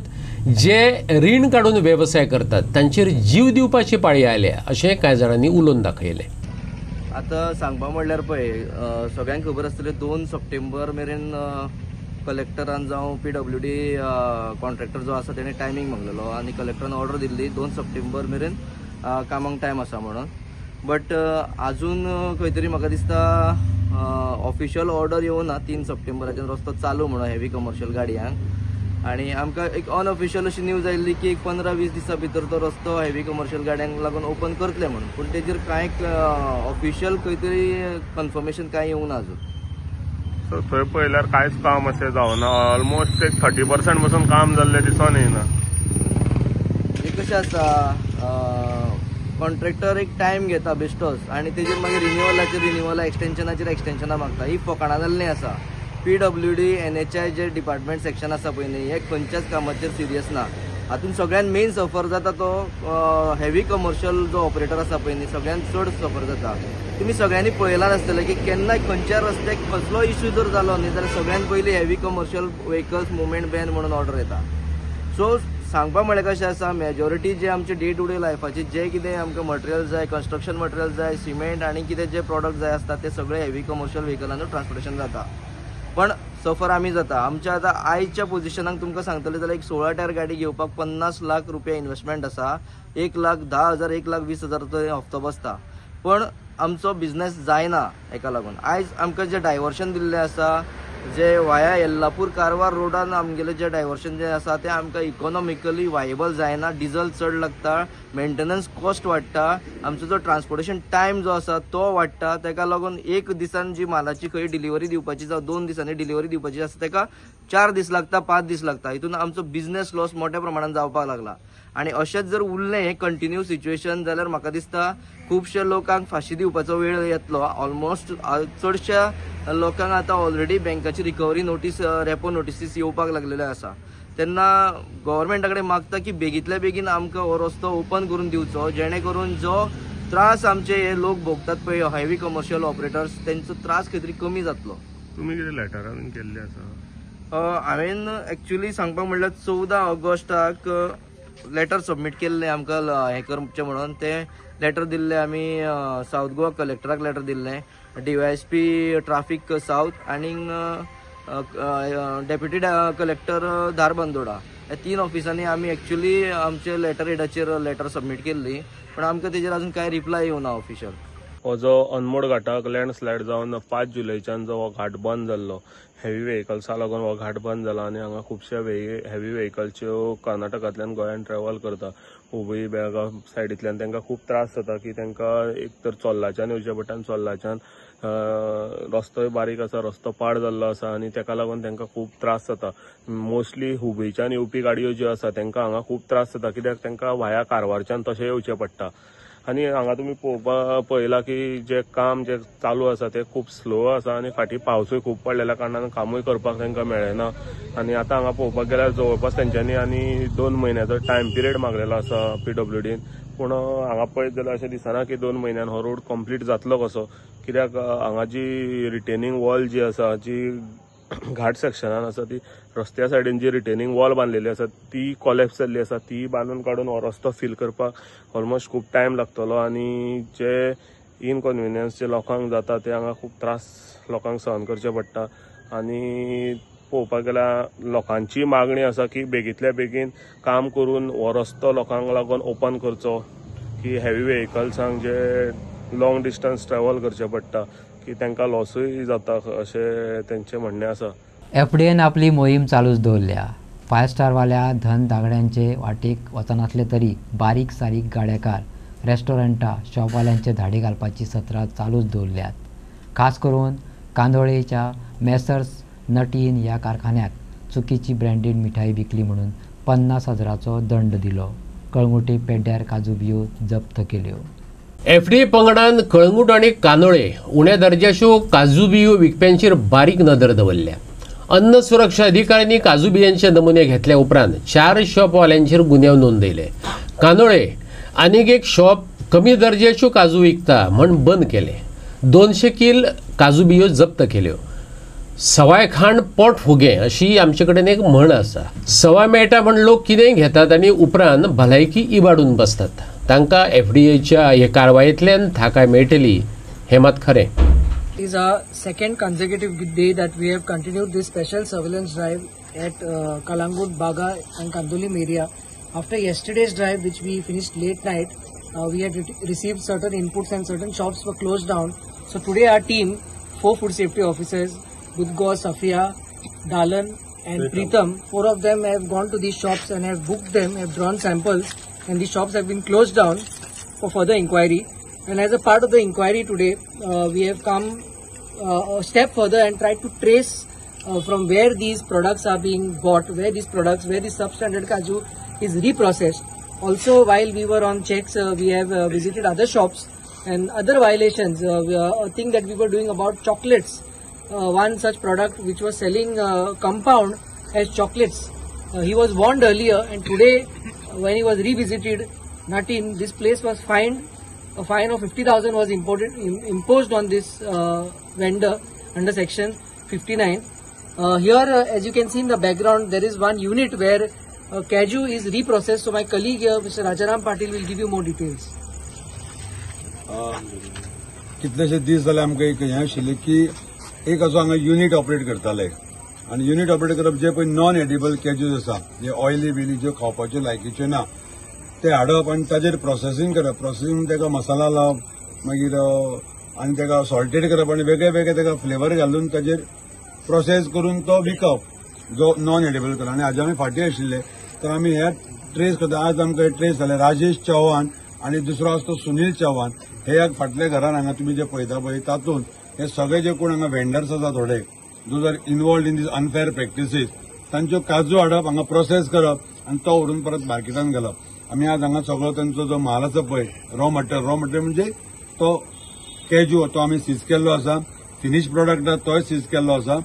जे रीण काढून व्यवसाय करतात तांचेर जीव दिवपाची पाळी आयल्या अशें कांय जाणांनी उलोवन दाखयलें. आतां सांगपा म्हणल्यार पळय सगळ्यांक खबर आसतलें 2 सप्टेंबर मेरेन कलेक्टरान जावं PWD कॉन्ट्रॅक्टर जो आसा तेणें टायमींग मागलेलो आनी कलेक्टरान ऑर्डर दिल्ली 2 सप्टेंबर मेरेन कामांक टायम आसा म्हणून. बट आजून खंय तरी म्हाका दिसता ऑफिशियल ऑर्डर येवना 3 सप्टेंबराच्यान रस्तो चालू म्हणून हेवी कमर्शियल गाडयांक. आनी आमकां एक अनऑफिशियल अशी न्यूज आयिल्ली की एक 15-20 दिसां भितर तो रस्तो हेवी कमर्शियल गाड्यांक लागून ओपन करतले म्हणून. पूण तेजेर कांय ऑफिशियल खंय तरी कन्फर्मेशन कांय येवना अजून. सो थंय पळयल्यार कांयच काम अशें जावना. ऑलमोस्ट एक 30% पासून काम जाल्लें दिसून येयना. कशें आसा कॉन्ट्रॅक्टर एक टायम घेता बेश्टोच आनी तेजेर मागीर रिन्युवला एक्सटेन्शनां मागता. ही फकाणां जाल्लीं आसा. PWD NHI जे डिपार्टमेंट सेक्शन आसा पळय न्ही हे खंयच्याच कामाचेर सिरियस ना. हातून सगळ्यान मेन सफर जाता तो हेवी कमर्शियल जो ऑपरेटर आसा पळय न्ही सगळ्यान चड सफर जाता. तुमी सगळ्यांनी पळयलां आसतलें की केन्नाय खंयच्या रस्त्याक कसलो इश्यू जर जालो न्ही जाल्यार सगळ्यान पयलीं heavy commercial vehicles movement ban म्हणून ऑर्डर येता. सो सांगपा म्हळ्यार कशें आसा मेजॉरिटी जे आमचे डे टू डे लायफाचे जे कितें आमकां मटेरियल जाय कन्स्ट्रक्शन मटेरियल जाय सिमेंट आनी कितें जे प्रॉडक्ट जाय आसता ते सगळे हेवी कमर्शियल व्हेकलांनूच ट्रान्सपोर्टेशन जाता. पण सफर आमी जाता. आमच्या आतां आयच्या पोझिशनाक तुमकां सांगतले जाल्यार एक 16 टायर गाडी घेवपाक 50 लाख रुपया इन्वेस्टमेंट आसा. 1,10,000 1,20,000 तो हफ्तो बसता. पण आमचो बिझनेस जायना हेका लागून. आयज आमकां जे डायवर्शन दिल्लें आसा जे वाया येल्लापूर कारवार रोडान आमगेलें जे डायवर्शन जे आसा तें आमकां इकॉनॉमिकली वायबल जायना. डिझल चड लागता. मेंटेनन्स कॉस्ट वाडटा. आमचो जो ट्रान्सपोर्टेशन टायम जो आसा तो वाडटा. तेका लागून एक दिसान जी मालाची खंय डिलिव्हरी दिवपाची जावं 2 दिसांनी डिलिव्हरी दिवपाची आसा तेका 4 दीस लागता 5 दीस लागता. हितून आमचो बिझनेस लॉस मोठ्या प्रमाणात जावपाक लागला. आनी अशेंच जर उरलें कंटिन्यू सिच्युएशन जाल्यार म्हाका दिसता खुबशे लोकांक फाशी दिवपाचो वेळ येतलो. ऑलमोस्ट चडशा लोकांक आतां already बँकाची recovery notice repo notices येवपाक लागलेल्यो आसा. तेन्ना गव्हर्मेंटा कडेन मागता की बेगींतल्या बेगीन आमकां हो रस्तो ओपन करून दिवचो जेणे करून जो त्रास आमचे हे लोक भोगतात पळय हेवी कमर्शियल ऑपरेटर्स तेंचो त्रास खंय तरी कमी जातलो. तुमी कितें लेटरान केल्लें आसा? हांवेन एक्चुअली सांगपाक म्हणल्यार 14 ऑगस्टाक लेटर सबमीट केल्लें आमकां हें करचें म्हणून. तें लेटर दिल्लें आमी सावथ गोवा कलेक्टराक लेटर दिल्लें DYSP ट्राफीक सावथ आनी डेप्युटी कलेक्टर धारबांदोडा ह्या 3 ऑफिसांनी आमी एक्चुअली आमचे लेटर हेडाचेर लेटर सबमीट केल्ली. पण आमकां तेजेर अजून कांय रिप्लाय येवना ऑफिशियल. हो जो अनमोड घाटाक लँडस्लायड जावन 5 जुलयच्यान जो हो घाट बंद जाल्लो हेवी व्हेकल्साक लागून हो घाट बंद जाला आनी हांगा खुबशे हेवी व्हेकल्सच्यो कर्नाटकांतल्यान गोंयान ट्रॅव्हल करता. हुबळी बेळगांव सायडींतल्यान तांकां खूब त्रास जाता की तांकां एक तर चोल्लाच्यान येवचे पडटा आनी चोल्लाच्यान रस्तोय बारीक आसा रस्तो पाड जाल्लो आसा आनी तेका लागून तांकां खूब त्रास जाता. मोस्टली हुबळीच्यान येवपी गाडयो ज्यो आसा तांकां हांगा खूब त्रास जाता कित्याक तांकां व्हाया कारवारच्यान तशें येवचें पडटा. आनी हांगा तुमी पळयलां की जे काम जे चालू आसा ते खूब स्लो आसा आनी फाटीं पावसूय खूब पडलेल्या कारणान कामूय करपाक तांकां मेळना. आनी आतां हांगा पळोवपाक गेल्यार जवळपास तेंच्यांनी आनी 2 म्हयन्याचो टायम पिरियड मागलेलो आसा PWDन पूण हांगा पळयत जाल्यार अशें दिसना की 2 म्हयन्यान हो रोड कंप्लीट जातलो कसो, कित्याक हांगा जी रिटेनिंग वॉल जी आसा, जी घाट सेक्शनान आसा, ती रस्त्या सायडीन जी रिटेनिंग वॉल बांदलेली आसा ती कॉलेप्स जाल्ली आसा. ती बांदून काडून हो रस्तो फील करपाक ऑलमोस्ट खूब टायम लागतलो आनी जे इनकन्विनियन्स जे लोकांक जाता ते हांगा खूब त्रास लोकांक सहन करचे पडटा. आनी पळोवपाक गेल्यार लोकांची मागणी आसा की बेगींतल्या बेगीन काम करून हो रस्तो लोकांक लागून ओपन करचो, की हेवी व्हेकल्सांक जे लॉंग डिस्टन्स ट्रॅव्हल करचे पडटा की तांकां लॉसूय जाता अशें तेंचें म्हणणें आसा. एफडीएन आपली मोहीम चालूच दवरल्या. 5 स्टारवाल्या धन दागड्यांचे वाटेक वचनासले तरी बारीक सारीक गाडेकार, रेस्टॉरंटां, शॉपवाल्यांचे धाडे घालपाची सत्रां चालूच दवरल्यात. खास करून कांदोळेच्या मेसर्स नट इन ह्या कारखान्याक चुकीची ब्रँडेड मिठाई विकली म्हणून 50,000चो दंड दिलो. कळंगुटे पेड्ड्यार काजू बियो जप्त केल्यो. एफडीए पंगडान कळंगूट आनी कांदोळे उण्या दर्जाच्यो काजू बियो विकप्यांचेर बारीक नदर दवरल्या. अन्न सुरक्षा अधिकाऱ्यांनी काजू बियांचे नमुने घेतल्या उपरांत 4 शॉपवाल्यांचेर गुन्यांव नोंदयले. कांदोळे आनीक एक शॉप कमी दर्जाच्यो काजू विकता म्हण बंद केले. 200 किल काजू बियो जप्त केल्यो. सवाय खाण पोट फुगे अशी आमचे कडेन एक म्हण आसा. सवाय मेळटा म्हण लोक कितेंय घेतात आनी उपरांत भलायकी इबाडून बसतात. तांकां एफडीएच्या हे कारवायेंतल्यान थाकाय मेळटली हें मात खरें. It is our second consecutive day that we have continued this special surveillance drive at Kalangut, Baga and Kandolim area. After yesterday's drive, which we finished late night, we had received certain inputs and certain shops were closed down. So today our team, 4 food safety officers, Budgaur, Safia, Dalan and Pritam, 4 of them have gone to these shops and have booked them, have drawn samples, and these shops have been closed down for further inquiry. And as a part of the inquiry today, we have come a step further and tried to trace from where these products are being bought, where this substandard kaju is reprocessed. Also, while we were on checks, we have visited other shops and other violations. A thing that we were doing about chocolates. One such product which was selling compound as chocolates. He was warned earlier, and today when he was revisited, Natin, this place was fined. A fine of 50,000 was imposed on this vendor under section 59. Here, as you can see in the background, there is one unit where cashew is reprocessed. So my colleague here, Mr. Rajaram Patil, will give you more details. कितलेशे दीस जाले आमकां एक हें आशिल्लें की एक असो हांगा युनिट ऑपरेट करताले आनी युनिट ऑपरेट करप जे पळय नॉन एडिबल कॅज्यूज आसा, जे ऑयली बिली ज्यो खावपाच्यो लायकीच्यो ना, ते हाडप आनी ताजेर प्रोसेसींग करप. प्रोसेसींग ताका मसाला लावप मागीर आनी ताका सॉल्टेड करप आनी वेगळे वेगळे ताका फ्लेवर घालून ताजेर प्रोसेस करून तो विकप जो नॉन एडिबल करून. आनी हाजे आमी फाटीं आशिल्ले तर आमी हे ट्रेस करता. आज आमकां ट्रेस जाले. राजेश चव्हाण आनी दुसरो आसा तो सुनील चव्हाण. हे फाटल्या घरान हांगा तुमी जे पळयता पळय तातूंत हे सगळे जे कोण हांगा वेंडर्स आसा थोडे those are involved in this unfair practices, तांच्यो काजू हाडप हांगा प्रोसेस करप आनी तो व्हरून परत मार्केटान घालप. आमी आज हांगा सगळो तांचो जो माल आसा पळय रॉ मटेरियल म्हणजे तो कॅज्यू तो आमी सीज केल्लो आसा. फिनिश प्रॉडक्ट तोय सीज केल्लो आसा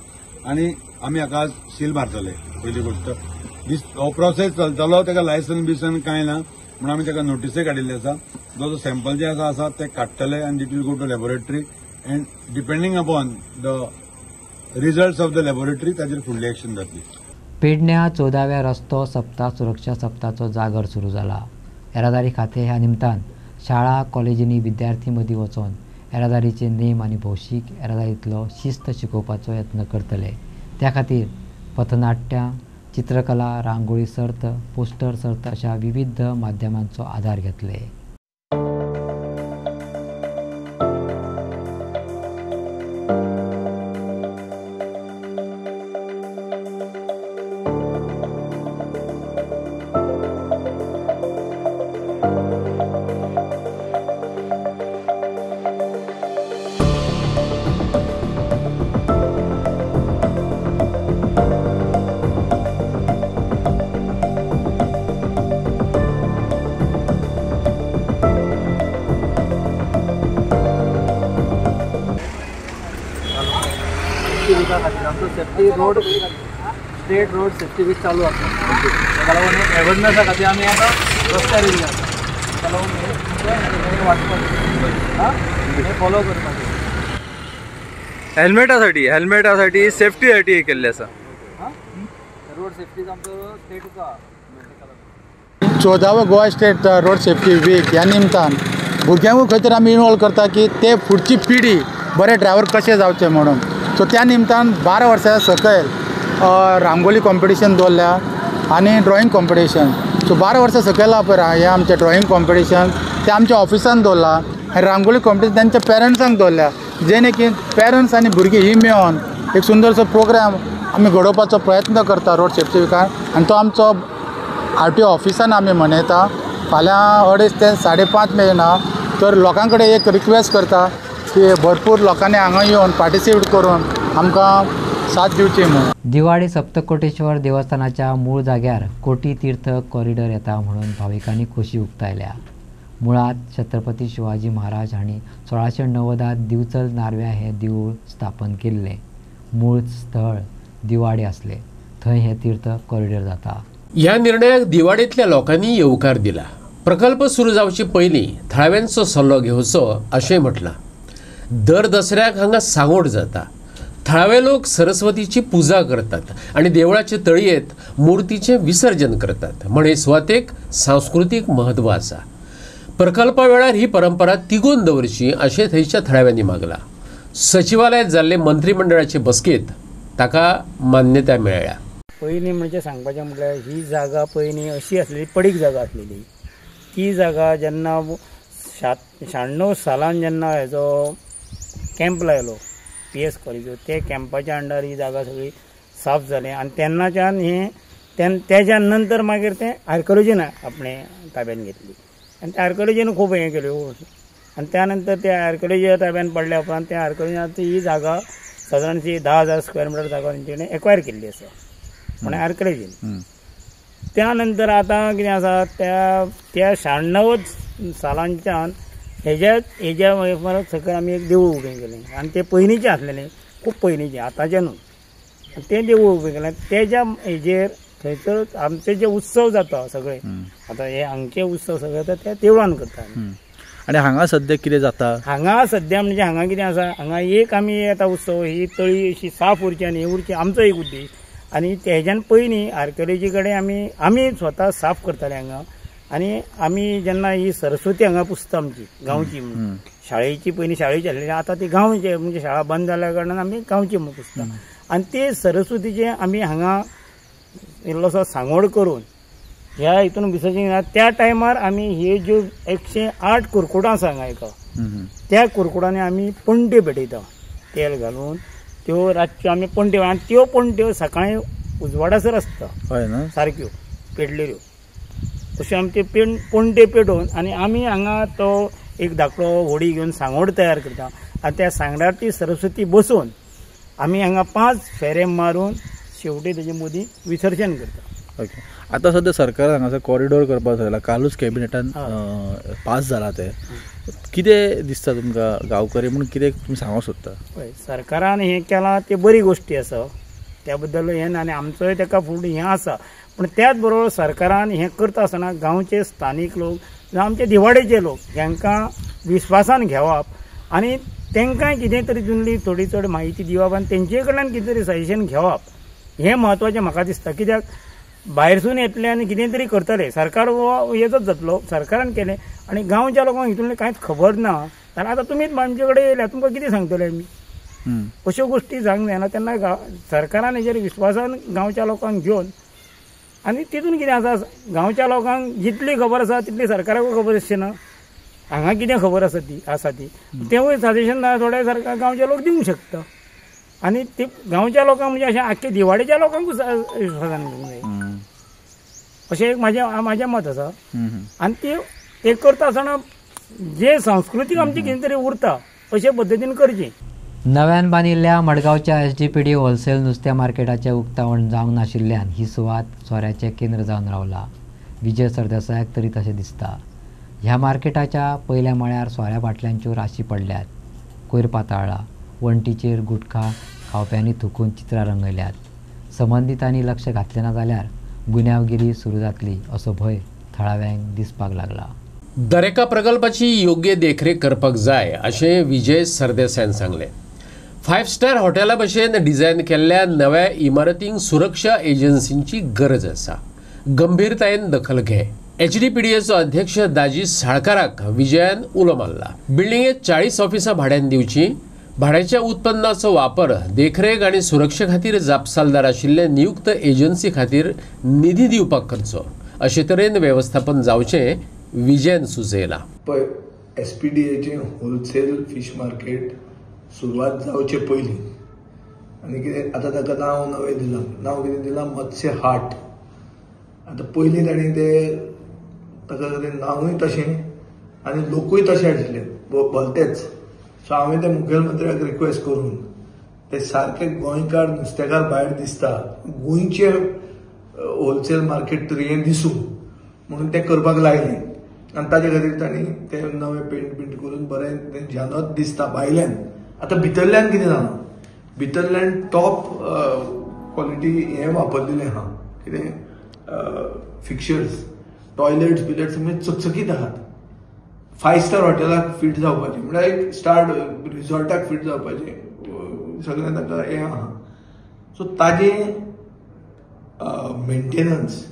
आनी आमी हाका आज सील मारतले. पयली गोश्ट हो प्रोसेस चलतलो, ताका लायसन बिसन कांय ना म्हणून आमी ताका नोटीसय काडिल्ली आसा. जो सॅम्पल जे आसा ते काडटले आनी it will go to laboratory and depending upon the results of the laboratory ताजेर फुडली एक्शन जातली. पेडण्या 14व्या रस्तो सप्ताह सुरक्षा सप्ताहाचो जागर सुरू जाला. येरादारी खातें ह्या निमतान शाळा कॉलेजींनी विद्यार्थी मदीं वचून येरादारीचे नेम आनी भौशीक येरादारींतलो शिस्त शिकोवपाचो यत्न करतले. त्या खातीर पथनाट्यां, चित्रकला, रांगोळी सर्त, पोस्टर सर्त अशा विविध माध्यमांचो आधार घेतले. आमचो safety road state road safety week चालू आसा. ताका लागून अवेरनेसा खातीर आमी आतां रस्त्यार येयले आसा. चलोवन वाचपाचें फॉलो करपाचें. हेल्मेटासाठी सेफ्टीसाठी हे केल्लें आसा. रोड सेफ्टी आमचो स्टेटूचा 14वा Goa state road safety week ह्या निमतान भुरग्यांकूय खंय तरी आमी इनवॉल्व करता की ते फुडची पिढी बरे ड्रायव्हर कशे जावचे म्हणून. सो त्या निमतान 12 वर्सां सकयल रांगोली कॉम्पिटिशन दवरल्या आनी ड्रॉईंग कॉम्पिटिशन. सो 12 वर्सां सकयल पळय हें आमचें ड्रॉईंग कॉम्पिटिशन तें आमच्या ऑफिसान दवरला आनी रांगोली कॉम्पिटिशन तांच्या पेरंट्सांक दवरल्या जेणे की पेरंट्स आनी भुरगीं ही मेळोन एक सुंदरसो प्रोग्राम आमी घडोवपाचो प्रयत्न करता रोड सेफ्टी विकान. आनी तो आमचो RTO ऑफिसान आमी मनयता. फाल्यां 2:30 ते 5:30 मेळना तर लोकां कडेन एक रिक्वेस्ट करता की भरपूर लोकांनी हांगा येवन पार्टिसिपेट करून आमकां साथ दिवची म्हणून. दिवाळी सप्तकोटेश्वर देवस्थानाच्या मूळ जाग्यार कोटी तीर्थ कॉरिडॉर येता म्हणून भाविकांनी खोशी उक्तायल्या. मुळात छत्रपती शिवाजी महाराज हांणी 1690 दिवचल नारव्या हें देवूळ स्थापन केल्लें. मूळ स्थळ दिवाडे असले थंय हे तीर्थ कॉरिडॉर जाता. ह्या निर्णयाक दिवाडेंतल्या लोकांनी येवकार दिला. प्रकल्प सुरू जावचे पयलीं थळाव्यांचो सल्लो घेवचो अशेंय म्हटलां. दर दसऱ्याक हांगा सांगोड जाता. थळावे लोक सरस्वतीची पुजा करतात आणि देवळाचे तळयेत मुर्तीचे विसर्जन करतात म्हणे सुवातेक सांस्कृतिक महत्व आसा. प्रकल्पा वेळार ही परंपरा तिगोवन दवरची अशें थंयच्या थळाव्यांनी मागला. सचिवालयात जाल्ले मंत्रिमंडळाचे बसकेत ताका मान्यताय मेळ्ळ्या. पयलीं म्हणजे सांगपाचें म्हटल्यार ही जागा पयलीं अशी आसलेली पडीक जागा आसलेली. ती जागा जेन्ना 96 सालान जेन्ना हेजो कॅम्प लायलो PS कॉलेजो ते कॅम्पाच्या अंडर ही जागा सगळी साफ जाली आनी तेन्नाच्यान हें तेज्या नंतर मागीर तें आर्किओलॉजीन आपणे ताब्यान घेतली आनी त्या आर्किओलॉजीन खूब हें केल्यो आनी त्या नंतर त्या आर्किओलॉजी ताब्यान पडल्या उपरांत त्या आर्किओलॉजीन ही जागा सादारणशी 10,000 स्क्वेअर मिटर जागा तेणें एक्वायर केल्ली आसा म्हण आर्किओलॉजीन. त्या नंतर आतां कितें आसा त्या 96 सालांच्यान हेज्या परस सकयल आमी एक देवूळ उबें केलें आनी तें पयलींचें आसलेलें खूब पयलींचें आतांचें न्हू. तें देवूळ उबें केलें तेज्या हेजेर थंयसर आमचे जे उत्सव जाता सगळे आतां हे हांगचे उत्सव सगळे जाता त्या देवळान करता. आनी हांगा सद्या कितें जाता? हांगा सद्या म्हणजे हांगा कितें आसा हांगा एक आमी येता उत्सव ही तळी अशी साफ उरची आनी हे उरची आमचो एक उद्देश. आनी तेज्यान पयलीं आर्किओलॉजी कडेन आमी स्वता साफ करताले हांगा. आनी आमी जेन्ना ही सरस्वती हांगा पुजता आमची गांवची म्हणून शाळेची पयलीं शाळेची आसलेली आतां ती गांवचे म्हणजे शाळा बंद जाल्या कारणान आमी गांवची म्हणून पुजता. आनी ते सरस्वतीचे आमी हांगा इल्लोसो सांगोड करून ह्या हितून विसर्जन त्या टायमार आमी हे ज्यो 108 कुरकुडां आसा हांगा एका त्या कुरकुडांनी आमी पणट्यो पेटयता तेल घालून. त्यो रातच्यो आमी पणट्यो आनी त्यो पणट्यो सकाळीं उजवाडासर आसता सारक्यो पेटलेल्यो अश्यो आमी त्यो पणट्यो पेटोवन आनी आमी हांगा तो एक धाकटो व्हडी घेवन सांगोड तयार करता आनी त्या सांगडार ती सरस्वती बसोवन आमी हांगा 5 फेरे मारून शेवटी तेजे मदीं विसर्जन करता. ओके. आतां सद्या सरकार हांगासर कॉरिडॉर करपाक सांगला कालूच कॅबिनेटान पास जाला ते. कितें दिसता तुमकां गांवकरी म्हणून कितें तुमी सांगूंक सोदता? पळय सरकारान हें केलां ते बरी गोश्टी आसा त्या बद्दल हें आनी आमचोय तेका फूड हें आसा. पण त्याच बरोबर सरकारान हें करता आसतना गांवचे स्थानीक लोक जावं आमचे दिवाडेचे लोक हांकां विस्वासान घेवप आनी तांकांय कितें तरी जुनली थोडी चड म्हायती दिवप आनी तेंचे कडल्यान कितें तरी सजेशन घेवप हें म्हत्वाचें म्हाका दिसता. कित्याक भायरसून येतले आनी कितें तरी करतले सरकार हेजोच जातलो सरकारान केलें आनी गांवच्या लोकांक हितूंतलें कांयच खबर ना जाल्यार आतां तुमीच आमचे कडेन येयल्या तुमकां कितें सांगतले आमी अश्यो गोश्टी जावंक जायना. तेन्ना सरकारान हेजेर विस्वासान गांवच्या लोकांक घेवन आनी तितून कितें आसा गांवच्या लोकांक जितली खबर आसा तितली सरकाराकूय खबर आसची ना. हांगा कितें खबर आसा ती तेवूय सजेशन थोडे सरकार गांवचे लोक दिवंक शकता आनी ती गांवच्या लोकांक म्हणजे अशें आख्खे दिवाडेच्या लोकांकूच विस्वासान घेवंक जाय अशें एक म्हाजें मत आसा. आनी ते करता आसतना जे संस्कृतीक आमची कितें तरी उरता अशे पद्दतीन करची. नव्यान बांदिल्ल्या मडगांवच्या SGPD होलसेल नुस्त्या मार्केटाचें उक्तावण जावंक नाशिल्ल्यान ही सुवात सोऱ्याचें केंद्र जावन रावला. विजय सरदेसायाक तरी तशें दिसता. ह्या मार्केटाच्या पयल्या मळ्यार सोऱ्या बाटल्यांच्यो राशी पडल्यात. कोयर पाताळ्ळा. वण्टीचेर गुटखा खावप्यांनी थुकून चित्रां रंगयल्यात. संबंदीतांनी लक्ष घातलें ना जाल्यार गुन्यांवगिरी सुरू जातली असो भंय थळाव्यांक दिसपाक लागला. दरेका प्रकल्पाची योग्य देखरेख करपाक जाय अशें विजय सरदेसायन सांगलें. 5 स्टार हॉटेला भशेन डिझायन केल्ल्या नव्या इमारतींक सुरक्षा एजन्सींची गरज आसा. गंभीरतायेन दखल घे. HDPDAचो अध्यक्ष दाजी साळकाराक विजयान उलो मारला. बिल्डिंगेत 40 ऑफिसां भाड्यान दिवची. भाड्याच्या उत्पन्नाचो वापर देखरेख आनी सुरक्षे खातीर जापसालदार आशिल्ले नियुक्त एजन्सी खातीर निधी दिवपाक करचो अशे तरेन वेवस्थापन जावचें विजयन सुचयला. पळय SPDAचें होलसेल फिश मार्केट सुरवात जावचे पयलीं आनी कितें आतां ताका नांव नवें दिलां. नांव कितें दिलां? मत्स्य हाट. आतां पयलीं ताणें तें ताका नांवूय तशें आनी लोकूय तशे आशिल्ले भलतेच. सो हांवें ते मुखेलमंत्र्याक रिक्वेस्ट करून ते सारके गोंयकार नुस्तेकार भायर दिसता गोंयचे होलसेल मार्केट तरी हें दिसूं म्हणून ते करपाक लायलें. आनी ताजे खातीर तांणी ते नवें पेंट करून बरें तें जानत दिसता भायल्यान. आतां भितरल्यान कितें जालां? भितरल्यान टॉप क्वॉलिटी हें वापरलेलें आहा. कितें फिक्चर्स, टॉयलेट्स बिलेट्स म्हणजे चकचकीत आहात. 5 स्टार हॉटेलाक फिट जावपाचें म्हळ्यार एक स्टार रिसॉर्टाक फिट जावपाचें सगळें ताका हें आहा. सो ताजें मेंटेनन्स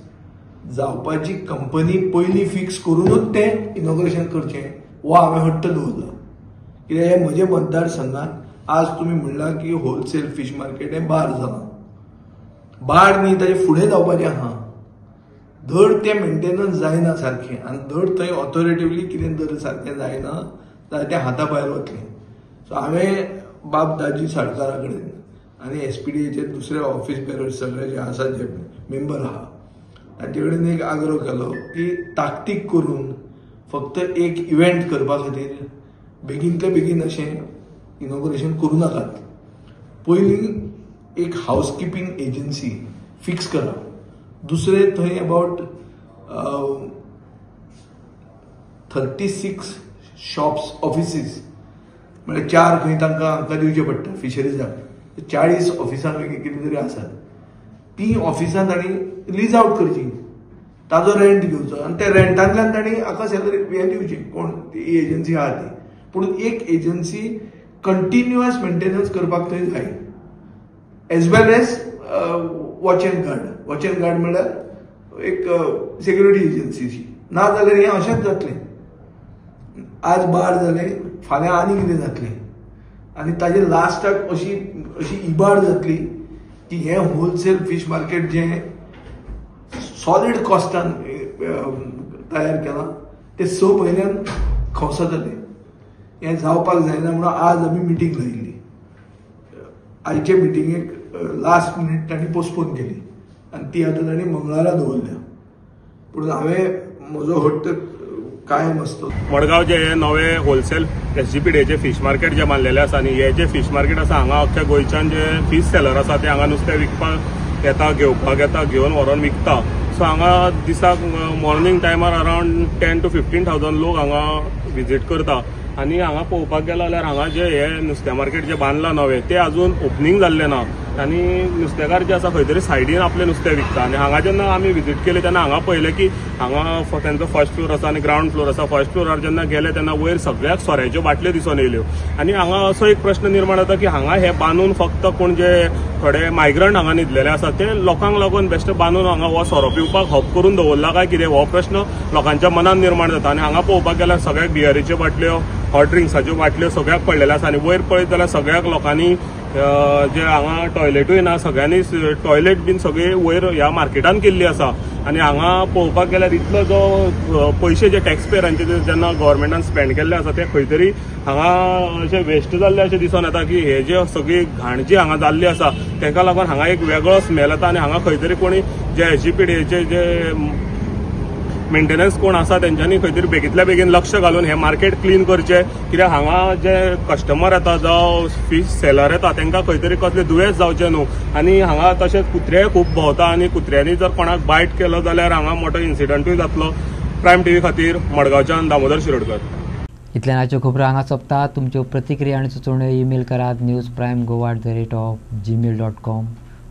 जावपाची कंपनी पयलीं फिक्स करूनच तें इनॉग्रेशन करचें वो हांवें हट्ट दवरला. कित्याक हे म्हजे मतदारसंघात आज तुमी म्हणला की होलसेल फीश मार्केट हें बार जालां. बार न्ही ताजे फुडें जावपाचें आहा. धड तें मेंटेनन्स जायना सारकें आनी धड थंय ऑथॉरिटिवली कितें जर सारकें जायना जाल्यार तें हाता भायर वतलें. सो हांवें बाब दाजी साळकारा कडेन आनी SPDAचे दुसरे ऑफिस बेरर्स सगळे जे आसात जे मेंबर आहा तांचे कडेन एक आग्रो केलो की ताकतीक करून फक्त एक इव्हेंट करपा खातीर बेगीनतले बेगीन अशें इनॉग्रेशन करूं नाकात. पयलीं एक हावसकीपिंग एजन्सी फिक्स करा. दुसरे थंय अबाउट 36 शॉप्स ऑफिसीस म्हणजे 4 खंय तांकां हांकां दिवचे पडटा फिशरीजाक. 40 ऑफिसां कितें तरी आसात. ती ऑफिसां तांणी लीज आउट करची. ताजो रेंट घेवचो आनी त्या रेंटांतल्यान तांणी हाका सॅलरी हें दिवची कोण ती एजन्सी आहा ती. पूण एक एजन्सी कंटिन्युअस मेंटेनन्स करपाक थंय जाय as well as watch and guard. Watch and guard म्हळ्यार एक सेक्युरिटी एजन्सीची. ना जाल्यार हें अशेंच जातलें. आज बार जालें फाल्यां आनी कितें जातलें आनी ताजे लास्टाक अशी इबाड जातली की हें होलसेल फीश मार्केट जें सॉलिड कॉस्टान तयार केलां तें 6 म्हयन्यान खवसा जालें. हें जावपाक जायना म्हणून आज आमी मिटींग लायिल्ली. आयचे मिटींगेक लास्ट मिनीट तांणी पोस्टपोन केली आनी ती आतां तांणी मंगळारा दवरल्या. पूण हांवें म्हजो हट्ट कायम आसतो. मडगांव जे नवे होलसेल SGPDAचे फीश मार्केट जे बांदलेले आसा आनी हे जे फीश मार्केट आसा हांगा अख्ख्या गोंयच्यान जे फीश सेलर आसा ते हांगा नुस्तें विकपाक येता, घेवपाक येता, घेवन व्हरोन विकता. सो हांगा दिसाक मॉर्निंग टायमार अरावंड 10 to 15,000 लोक हांगा विजीट करता. आनी हांगा पळोवपाक गेलो जाल्यार हांगा जे हे नुस्त्या मार्केट जे बांदलां नवें तें आजून ओपनिंग जाल्लें ना आनी नुस्तेकार जे आसा खंय तरी सायडीन आपलें नुस्तें विकता. आनी हांगा जेन्ना आमी विजीट केली तेन्ना हांगा पळयलें की हांगा तांचो फर्स्ट फ्लोर आसा आनी ग्रावंड फ्लोर आसा. फर्स्ट फ्लोरार जेन्ना गेले तेन्ना वयर सगळ्याक सोऱ्याच्यो बाटल्यो दिसून येयल्यो. आनी हांगा असो एक प्रश्न निर्माण जाता की हांगा हे बांदून फक्त कोण जे थोडे मायग्रंट हांगा न्हिदलेले आसा ते लोकांक लागून बेश्टे बांदून हांगा हो सोरो पिवपाक हब करून दवरला काय कितें हो प्रश्न लोकांच्या मनात निर्माण जाता. आनी हांगा पळोवपाक गेल्यार सगळ्याक बियरीच्यो बाटल्यो, हॉट ड्रिंक्साच्यो बाटल्यो सगळ्याक पडलेल्यो आसा. आनी वयर पळयत जाल्यार सगळ्याक लोकांनी जे हांगा टॉयलेटूय ना सगळ्यांनी टॉयलेट बीन सगळी वयर ह्या मार्केटान केल्ली आसा. आनी हांगा पळोवपाक गेल्यार इतलो जो पयशे जे टॅक्स पेयरांचे जेन्ना गव्हर्मेंटान स्पेंड केल्ले आसा ते खंय तरी हांगा अशें वेस्ट जाल्ले अशें दिसून येता की हे जे सगळी घाण जी हांगा जाल्ली आसा ताका लागून हांगा एक वेगळो स्मेल येता. आनी हांगा खंय तरी कोणी जे SGPDAचे जे मेंटेनन्स कोण आसा तेंच्यांनी खंय तरी बेगींतल्या बेगीन लक्ष घालून हे मार्केट क्लीन करचें. कित्याक हांगा जे कस्टमर येता जावं फीश सेलर येता तांकां खंय तरी कसलें दुयेंस जावचें न्हू. आनी हांगा तशेंच कुत्रेय खूब भोंवता आनी कुत्र्यांनी जर कोणाक बायट केलो जाल्यार हांगा मोठो इन्सिडंटूय जातलो. प्रायम TV खातीर मडगांवच्यान दामोदर शिरोडकर. इतल्यान आजच्यो खबरो हांगा सोंपतात. तुमच्यो प्रतिक्रिया आनी सुचोवण्यो ईमेल करात newsprime@gmail.com.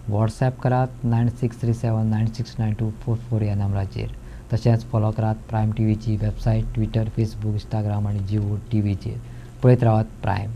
व्हॉट्सॲप करात 9637969244 ह्या नंबराचेर. तशेंच फॉलो करात प्रायम टीव्हीची वेबसायट, ट्विटर, फेसबुक, इंस्टाग्राम आणि जिओ टीव्हीचेर. पळयत रावात प्रायम.